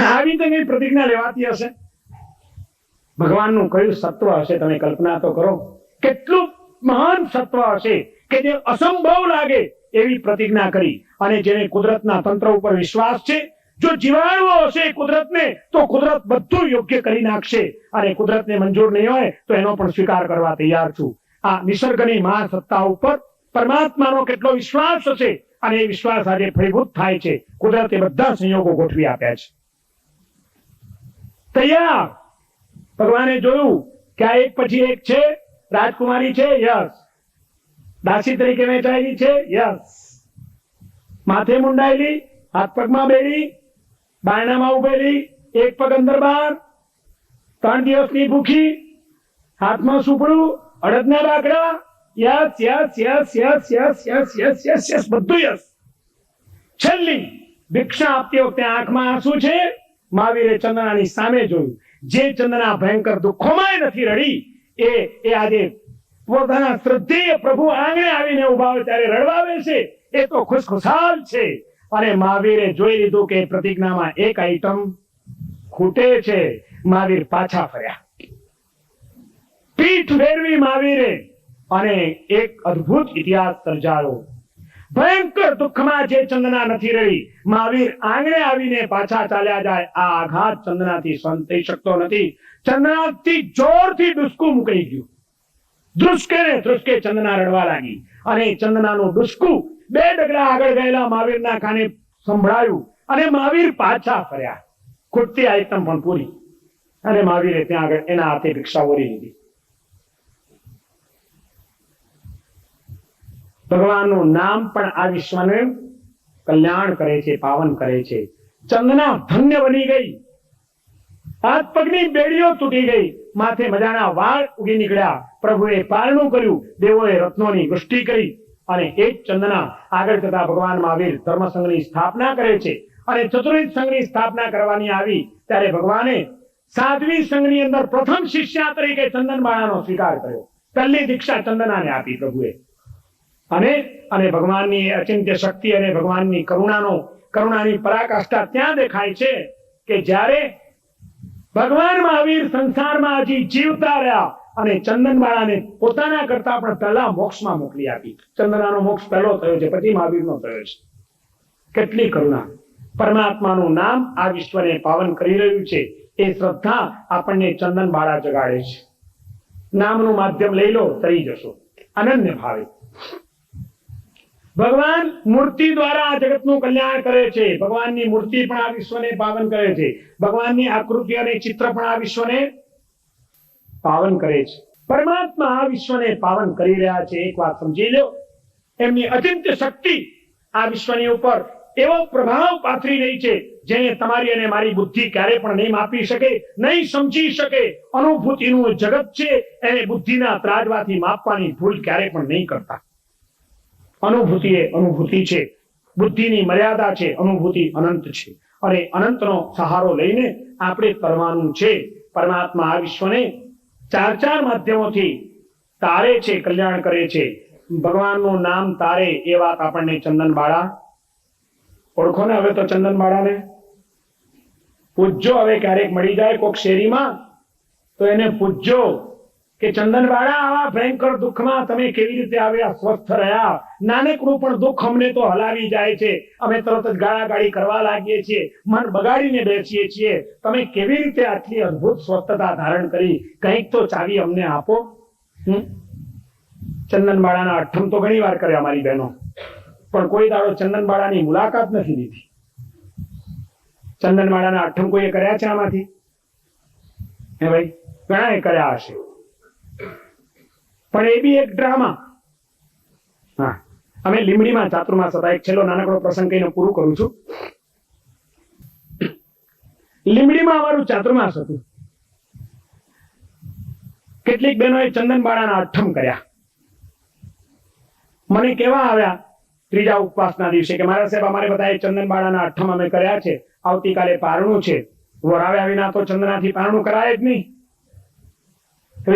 આવી તો કઈ પ્રતિજ્ઞા લેવાતી હશે? ભગવાનનું કયું સત્વ હશે? તમે કલ્પના તો કરો. કેટલું મહાન સત્વ હશે કે જે અસંભવ લાગે એવી પ્રતિજ્ઞા કરી. અને જેને કુદરતના તંત્ર ઉપર વિશ્વાસ છે, જો જીવાડવો હશે કુદરતને તો કુદરત બધું યોગ્ય કરી નાખશે, અને કુદરતને મંજૂર નહીં હોય તો એનો પણ સ્વીકાર કરવા તૈયાર છું. આ નિસર્ગની મહાસત્તા ઉપર પરમાત્માનો કેટલો વિશ્વાસ હશે, અને એ વિશ્વાસ આજે ફળીભૂત થાય છે. કુદરતે બધા સંયોગો ગોઠવી આપ્યા છે. તૈયાર. ભગવાને જોયું કે આ એક પછી એક છે. રાજકુમારી છે, યસ. દાસી તરીકે વેચાયેલી છે, યસ. માથે મુંડાયેલી, હાથ પગમાં બેડી, બારણામાં ઉભેલી, એક પગ અંદર બહાર, 3 દિવસની ભૂખી, હાથમાં સુપડું, અડદના બાકડા, yes yes yes yes yes yes yes yes yes, બધું યસ. છેલ્લી ભિક્ષા આપતી વખતે આંખમાં આંસુ છે. મહાવીરે ચંદનાની સામે જોયું. જે ચંદના ભયંકર દુઃખોમાં નથી રડી, એ આજે પોતાના શ્રદ્ધેય પ્રભુ આંગણે આવીને ઉભા હોય ત્યારે રડવાવે છે. એ તો ખુશખુશાલ છે. અને મહાવીરે જોઈ લીધું કે પ્રતિજ્ઞામાં એક આઈટમ ખૂટે છે. મહાવીર પાછા ફર્યા, પીઠ ફેરવી મહાવીરે, અને એક અદ્ભુત ઇતિહાસ સર્જાયો. ભયંકર દુઃખમાં જે ચંદના નથી રહી, મહાવીર આંગણે આવીને પાછા ચાલ્યા જાય. આ આઘાત ચંદનાથી સહન થઈ શકતો નથી. ચંદનાથી જોરથી ડુસકું મુકાઈ ગયું. ધ્રુસકે ને ધ્રુસકે ચંદના રડવા લાગી, અને ચંદનાનું ડુસકું 2 ડગલા આગળ ગયેલા મહાવીરના કાને સંભળાયું, અને મહાવીર પાછા ફર્યા. ખૂટતી આઈટમ પણ પૂરી, અને મહાવીરે ત્યાં આગળ એના હાથે ભિક્ષા ઓરી લીધી. ભગવાનનું નામ પણ આ વિશ્વને કલ્યાણ કરે છે, પાવન કરે છે. ચંદના ધન્ય બની ગઈ. હાથ પગની બેડીઓ તૂટી ગઈ, માથે મજાના વાળ ઉગી નીકળ્યા. પ્રભુએ પારણું કર્યું, દેવોએ રત્નોની વૃષ્ટિ કરી, અને એ જ ચંદના આગળ જતા ભગવાન મહાવીર ધર્મસંઘની સ્થાપના કરે છે. અને ચતુર્વિધ સંઘની સ્થાપના કરવાની આવી ત્યારે ભગવાને સાધ્વી સંઘની અંદર પ્રથમ શિષ્યા તરીકે ચંદનબાળાનો સ્વીકાર કર્યો. પહેલી દીક્ષા ચંદનાને આપી પ્રભુએ. અને ભગવાનની અચિંત્ય શક્તિ અને ભગવાનની કરુણાની પરાકાષ્ઠા ત્યાં દેખાય છે કે જ્યારે ભગવાન મહાવીર સંસારમાં હજી જીવતા રહ્યા, અને ચંદનબાળાને પોતાના કરતા પણ પહેલા મોક્ષમાં મોકલી આપી. ચંદનાનો મોક્ષ પહેલો થયો છે, પછી મહાવીરનો થયો છે. કેટલી કરુણા! પરમાત્માનું નામ આ વિશ્વને પાવન કરી રહ્યું છે. એ શ્રદ્ધા આપણને ચંદનબાળા જગાડે છે. નામનું માધ્યમ લઈ લો, તરી જશો અનન્ય ભાવે. ભગવાન મૂર્તિ દ્વારા આ જગતનું કલ્યાણ કરે છે. ભગવાનની મૂર્તિ પણ આ વિશ્વને પાવન કરે છે. ભગવાનની આકૃતિ અને ચિત્ર પણ આ વિશ્વને પાવન કરે છે. પરમાત્મા આ વિશ્વને પાવન કરી રહ્યા છે. એક વાત સમજી લો, એમની અચિંત્ય શક્તિ આ વિશ્વની ઉપર એવો પ્રભાવ પાથરી રહી છે જેને તમારી અને મારી બુદ્ધિ ક્યારે પણ નહીં માપી શકે, નહીં સમજી શકે. અનુભૂતિનું જગત છે, એને બુદ્ધિના ત્રાજવાથી માપવાની ભૂલ ક્યારે પણ નહીં કરતા. અનુભૂતિ એ અનુભૂતિ છે, બુદ્ધિની મર્યાદા છે, અનુભૂતિ અનંત છે, અને અનંતનો સહારો લઈને આપણે કરવાનું છે. પરમાત્મા આ વિશ્વને 4 માધ્યમોથી તારે છે, કલ્યાણ કરે છે. ભગવાનનું નામ તારે, એ વાત આપણને ચંદનબાળા ઓળખો ને. હવે તો ચંદનબાળાને પૂજ્જો. હવે ક્યારેક મળી જાય કોક શેરીમાં તો એને પૂજ્જો કે ચંદનબાળા, આવા ભયંકર દુઃખમાં તમે કેવી રીતે આવ્યા, સ્વસ્થ રહ્યા. નાનકડું પણ દુઃખ અમને તો હલાવી જાય છે, અમે તરત જ ગાળાગાળી કરવા લાગીએ છીએ, મન બગાડીને બેસીએ છીએ. તમે કેવી રીતે આટલી અદ્ભુત સ્વસ્થતા ધારણ કરી, કંઈક તો ચાવી અમને આપો. ચંદનબાળાના અઠ્ઠમ તો ઘણી વાર કર્યા મારી બહેનો, પણ કોઈ દાડો ચંદનબાળાની મુલાકાત નથી લીધી. ચંદનબાળાના અઠ્ઠમ કોઈએ કર્યા છે આમાંથી? હે ભાઈ, ઘણા કર્યા હશે, પણ એ બી એક ડ્રામા. હા, અમે લીમડીમાં ચાતુર્માસ હતા. એક છેલ્લો નાનકડો પ્રસંગ કહીને પૂરું કરું છું. લીમડીમાં અમારું ચાતુર્માસ હતું. કેટલીક બહેનોએ ચંદનબાળાના અઠ્ઠમ કર્યા. મને કેવા આવ્યા ત્રીજા ઉપવાસના દિવસે કે મારા સાહેબ, અમારે બધાએ ચંદનબાળાના અઠ્ઠમ અમે કર્યા છે, આવતીકાલે પારણું છે. વરાવ્યા વિના તો ચંદનાથી પારણું કરાય જ નહીં.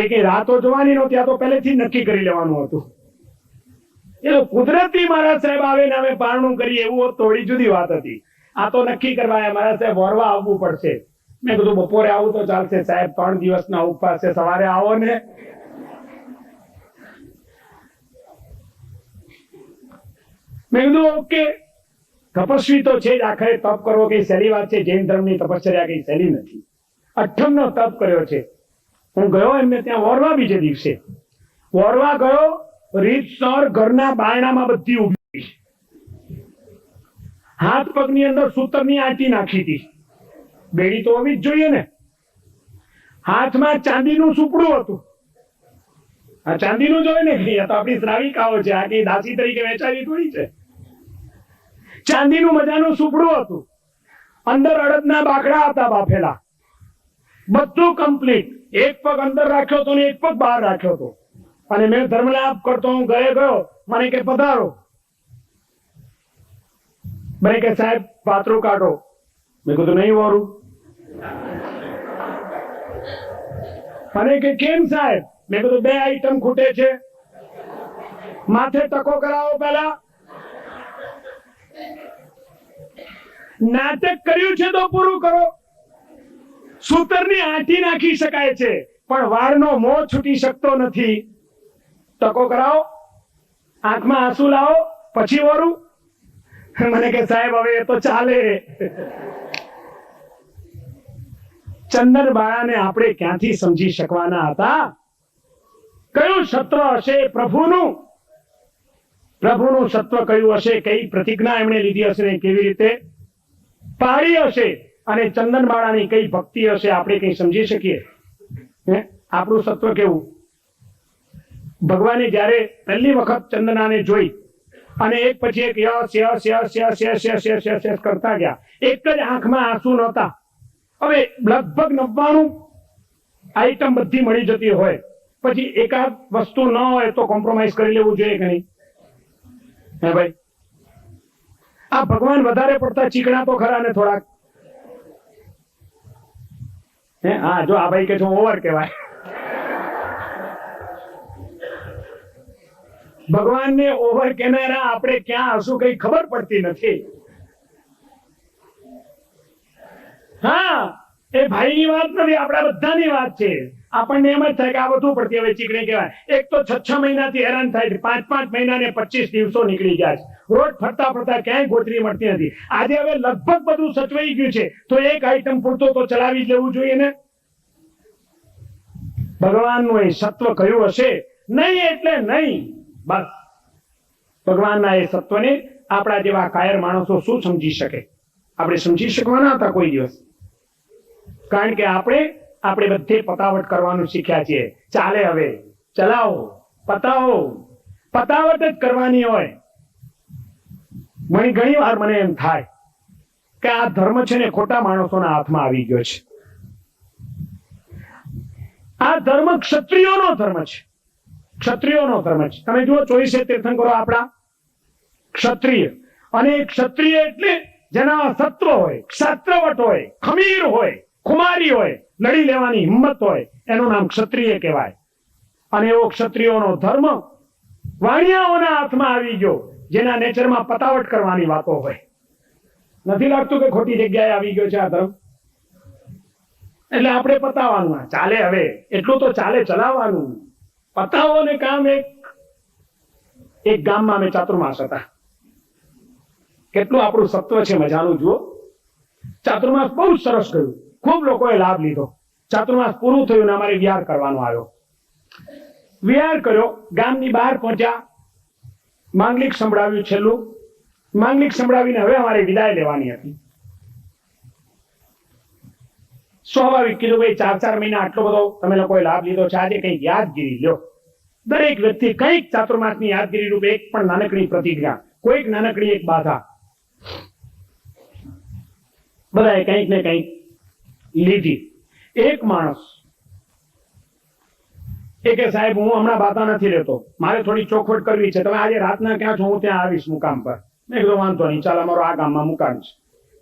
કે રાતો જોવાની નહોતી, આ તો પહેલેથી નક્કી કરી લેવાનું હતું. એ તો કુદરતી મારા સાહેબ આવે ને અમે પારણું કરીએ, એવું થોડી જુદી વાત હતી. આ તો નક્કી કરવા મારા સાહેબ વરવા આવવું પડશે. મેં કીધું બપોરે આવું તો ચાલશે સાહેબ, 3 દિવસના ઉપવાસ છે, સવારે આવો ને. મેં કીધું ઓકે. તપસ્વી તો છે જ, આખરે તપ કરવો કઈ સહેલી વાત છે? જૈન ધર્મની તપશ્ચર્યા કઈ સહેલી નથી. 8મ નો તપ કર્યો છે. હું ગયો એમને ત્યાં વોરવા, બીજે દિવસે વોરવા ગયો, રીતસર ઘરના બારણામાં બધી ઉભી, હાથ પગની અંદર સૂતરની આંટી નાખી હતી. બેડી તો હોવી જ જોઈએ ને. હાથમાં ચાંદીનું સુપડું હતું. આ ચાંદીનું જોઈએ ને, તો આપણી શ્રાવિકાઓ છે, આ કઈ દાસી તરીકે વેચાવી થોડી છે. ચાંદીનું મજાનું સુપડું હતું, અંદર અડદના બાકડા હતા બાફેલા, બધું કમ્પ્લીટ. એક પગ અંદર રાખ્યો હતો ને એક પગ બહાર રાખ્યો હતો. અને મેં ધર્મલાપ કરતો હું ગયો, મને કે પધારો. મને કે સાહેબ પાતળું કાઢો. મેં કીધું નહીં વોરું. મને કે કેમ સાહેબ? મેં કીધું 2 આઈટમ ખૂટે છે. માથે ટકો કરાવો પહેલા. નાટક કર્યું છે તો પૂરું કરો. સૂતરની આંટી નાખી શકાય છે, પણ વાળનો મોં છૂટી શકતો નથી. ટકો કરાવો, આંખમાં આંસુ લાવો, પછી વોરું. મને કે સાહેબ હવે એ તો ચાલે. ચંદન બાળાને આપણે ક્યાંથી સમજી શકવાના હતા? કયું સત્વ હશે પ્રભુનું? પ્રભુનું સત્વ કયું હશે? કઈ પ્રતિજ્ઞા એમણે લીધી હશે ને કેવી રીતે પાળી હશે? અને ચંદન બાળાની કઈ ભક્તિ હશે? આપણે કઈ સમજી શકીએ? આપણું સત્વ કેવું? ભગવાને જયારે પહેલી વખત ચંદનાને જોઈ અને એક પછી એક yes yes yes yes yes yes yes yes yes કરતા ગયા, એક જ આંખમાં આંસુ નહોતા. હવે લગભગ 99 આઈટમ બધી મળી જતી હોય, પછી એકાદ વસ્તુ ન હોય તો કોમ્પ્રોમાઇઝ કરી લેવું જોઈએ કે નહીં? હે ભાઈ, આ ભગવાન વધારે પડતા ચીકણા તો ખરા ને થોડાક. હા, જો આ ભાઈ કે છો ઓવર કહેવાય. ભગવાનને ઓવર કહેનારા આપણે ક્યાં હશું કઈ ખબર પડતી નથી. હા, એ ભાઈની વાત નથી, આપણા બધાની વાત છે. આપણને એમ જ થાય કે આ બધું પડતી હવે ચીકણી કહેવાય. એક તો 6 મહિનાથી હેરાન થાય છે, 5 મહિના ને 25 દિવસો નીકળી જાય છે. રોજ ફરતા ફરતા ક્યાંય ગોતરી મળતી નથી. આજે હવે લગભગ બધું સચવાઈ ગયું છે, તો એક આઈટમ પૂરતો તો ચલાવી જ લેવું જોઈએ ને. ભગવાનનું એ સત્વ કયું હશે? નહીં એટલે નહીં, બસ. ભગવાનના એ સત્વને આપણા જેવા કાયર માણસો શું સમજી શકે? આપણે સમજી શકવાના હતા કોઈ દિવસ? કારણ કે આપણે બધે પતાવટ કરવાનું શીખ્યા છીએ. ચાલે હવે, ચલાવો, પતાવો, પતાવટ જ કરવાની હોય. ઘણી વાર મને એમ થાય કે આ ધર્મ છે ને ખોટા માણસોના હાથમાં આવી ગયો છે. આ ધર્મ ક્ષત્રિયોનો ધર્મ છે, ક્ષત્રિયોનો ધર્મ છે. તમે જુઓ 24 તીર્થંકરો આપણા ક્ષત્રિય, અને ક્ષત્રિય એટલે જેના સત્વ હોય, ક્ષત્રવટ હોય, ખમીર હોય, ખુમારી હોય, લડી લેવાની હિંમત હોય, એનું નામ ક્ષત્રિય કહેવાય. અને એવો ક્ષત્રિયોનો ધર્મ વાણિયાઓના હાથમાં આવી ગયો, જેના નેચરમાં પતાવટ કરવાની વાતો હોય. નથી લાગતું કે ખોટી જગ્યાએ આવી ગયો છે આ ધર્મ? એટલે આપણે પતાવવાનું. ચાલે હવે, એટલું તો ચાલે, ચલાવવાનું. પતાવો ને કામ. એક ગામમાં અમે ચાતુર્માસ હતા. કેટલું આપણું સત્વ છે મજાનું જુઓ. ચાતુર્માસ બહુ સરસ ગયું, ખૂબ લોકોએ લાભ લીધો. ચાતુર્માસ પૂરું થયું ને અમારે વિહાર કરવાનો આવ્યો. વિહાર કર્યો, ગામની બહાર પહોંચ્યા, માંગલિક સંભળાવ્યું. છેલ્લું માંગલિક સંભળાવીને હવે અમારે વિદાય લેવાની હતી. સ્વાભાવિક કીધું ભાઈ 4 મહિના આટલો બધો તમે લોકોએ લાભ લીધો છે, આજે કંઈક યાદગીરી લ્યો. દરેક વ્યક્તિ કંઈક ચાતુર્માસની યાદગીરી રૂપે એક પણ નાનકડી પ્રતિજ્ઞા, કોઈક નાનકડી એક બાધા, બધાએ કંઈક ને કંઈક લીધી. એક માણસ એ કે સાહેબ હું હમણાં બાધા નથી લેતો, મારે થોડી ચોખવટ કરવી છે, તમે આજે રાતના ક્યાં છો? હું ત્યાં આવીશ મુકામ પર. મેં કીધું વાંધો નહીં, ચાલ અમારો આ ગામમાં મુકામ છે,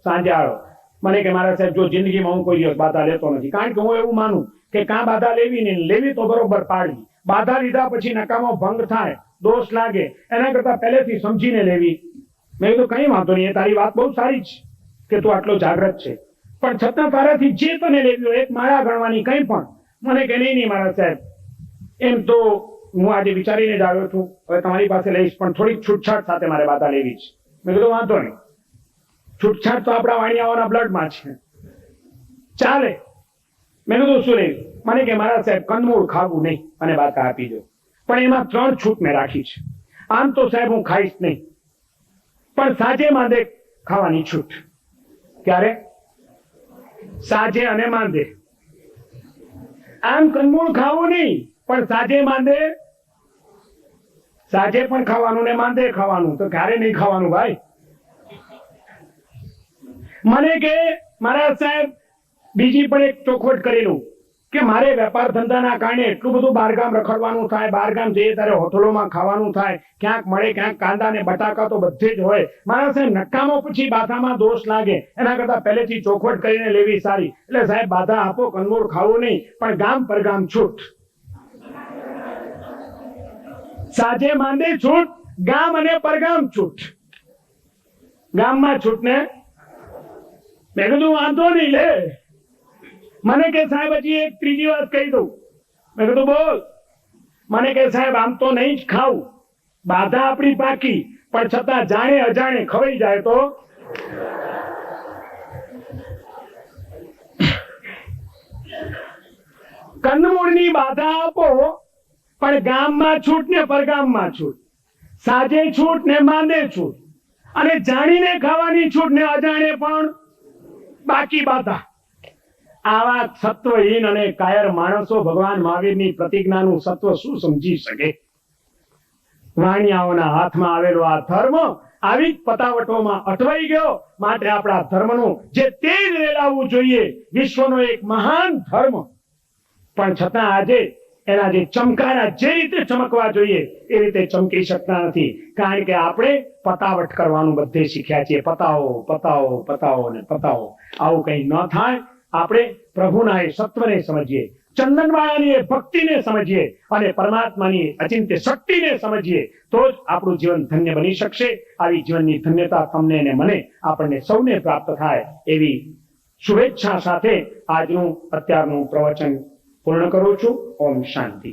સાંજે આવો. મને કે મારા સાહેબ જો જિંદગીમાં હું કોઈ દિવસ બાધા લેતો નથી, કારણ કે હું એવું માનું કે કાં બાધા લેવી ને લેવી તો બરોબર પાડવી. બાધા લીધા પછી નકામો ભંગ થાય, દોષ લાગે, એના કરતા પહેલેથી સમજીને લેવી. મેં કીધું કઈ વાંધો નહીં, તારી વાત બહુ સારી છે કે તું આટલો જાગૃત છે, પણ છતાં તારાથી જે તને લેવી હોય એક માળા ગણવાની કંઈ પણ. મને કે નહીં મારા સાહેબ, એમ તો હું આજે વિચારીને જ આવ્યો છું, હવે તમારી પાસે લઈશ, પણ થોડીક છૂટછાટ સાથે મારે બાધા લેવી છે. મેં કીધું વાંધો નહીં, છૂટછાટ તો આપણા વાણિયાઓના બ્લડમાં છે, ચાલે. મેં કીધું શું લેવું? મને કે મારા સાહેબ કંદમૂળ ખાવું નહીં અને બાકા આપી દો, પણ એમાં 3 છૂટ મેં રાખી છે. આમ તો સાહેબ હું ખાઈશ નહીં, પણ સાંજે માંદે ખાવાની છૂટ. ક્યારે? સાંજે અને માંદે. આમ કંદમૂળ ખાવું નહીં, પણ સાંજે માંદે, સાંજે પણ ખાવાનું ને માંદે ખાવાનું. તો ક્યારે નહીં ખાવાનું ભાઈ? મને કે મારા સાહેબ બીજી પણ એક ચોખવટ કરેલું કે મારે વેપાર ધંધાના કારણે એટલું બધું બહારગામ રખડવાનું થાય, બહારગામ જઈએ ત્યારે હોટલોમાં ખાવાનું થાય, ક્યાંક મળે ક્યાંક કાંદા ને બટાકા તો બધે જ હોય. મારા સાહેબ નકામો પછી બાધામાં દોષ લાગે, એના કરતા પહેલેથી ચોખવટ કરીને લેવી સારી. એટલે સાહેબ બાધા આપો, કંદમૂળ ખાવું નહીં, પણ ગામ પરગામ છૂટ. સાંજે માંદે છૂટ, ગામ અને પરગામ છૂટ. ગામમાં છૂટ ને મેં કીધું વાંધો નહીં લે. મને કે સાહેબ હજી એક ત્રીજી વાત કહી દઉં. મેં કીધું બોલ. મને કે સાહેબ આમ તો નહીં જ ખાવું, બાધા આપણી પાકી, પણ છતાં જાણે અજાણે ખવાઈ જાય તો? કંદમૂળની બાધા આપો, પણ ગામમાં છૂટ ને પરગામમાં છૂટ, સાંજે છૂટ ને માંદે છૂટ, અને જાણીને ખાવાની છૂટ ને અજાણે પણ બાકી બાધા. આવા સત્વહીન અને કાયર માણસો ભગવાન મહાવીરની પ્રતિજ્ઞાનું સત્વ શું સમજી શકે? વાણિયાઓના હાથમાં આવેલો આ ધર્મ આવી જ પતાવટોમાં અટવાઈ ગયો. માટે આપણા ધર્મનું જે તેજ રેલાવવું જોઈએ, વિશ્વનો એક મહાન ધર્મ, પણ છતાં આજે એના જે ચમકારા જે રીતે ચમકવા જોઈએ એ રીતે ચમકી શકતા નથી. કારણ કે આપણે પતાવટ કરવાનું બધે શીખ્યા છીએ. પતાવો પતાવો પતાવો ને પતાવો. આવું કઈ ન થાય. આપણે પ્રભુના એ સત્વને સમજીએ, ચંદનવાળાની એ ભક્તિને સમજીએ અને પરમાત્માની અચિંત્ય શક્તિને સમજીએ, તો જ આપણું જીવન ધન્ય બની શકશે. આવી જીવનની ધન્યતા તમને અને મને, આપણને સૌને પ્રાપ્ત થાય એવી શુભેચ્છા સાથે આજનું અત્યારનું પ્રવચન પૂર્ણ કરું છું. ઓમ શાંતિ.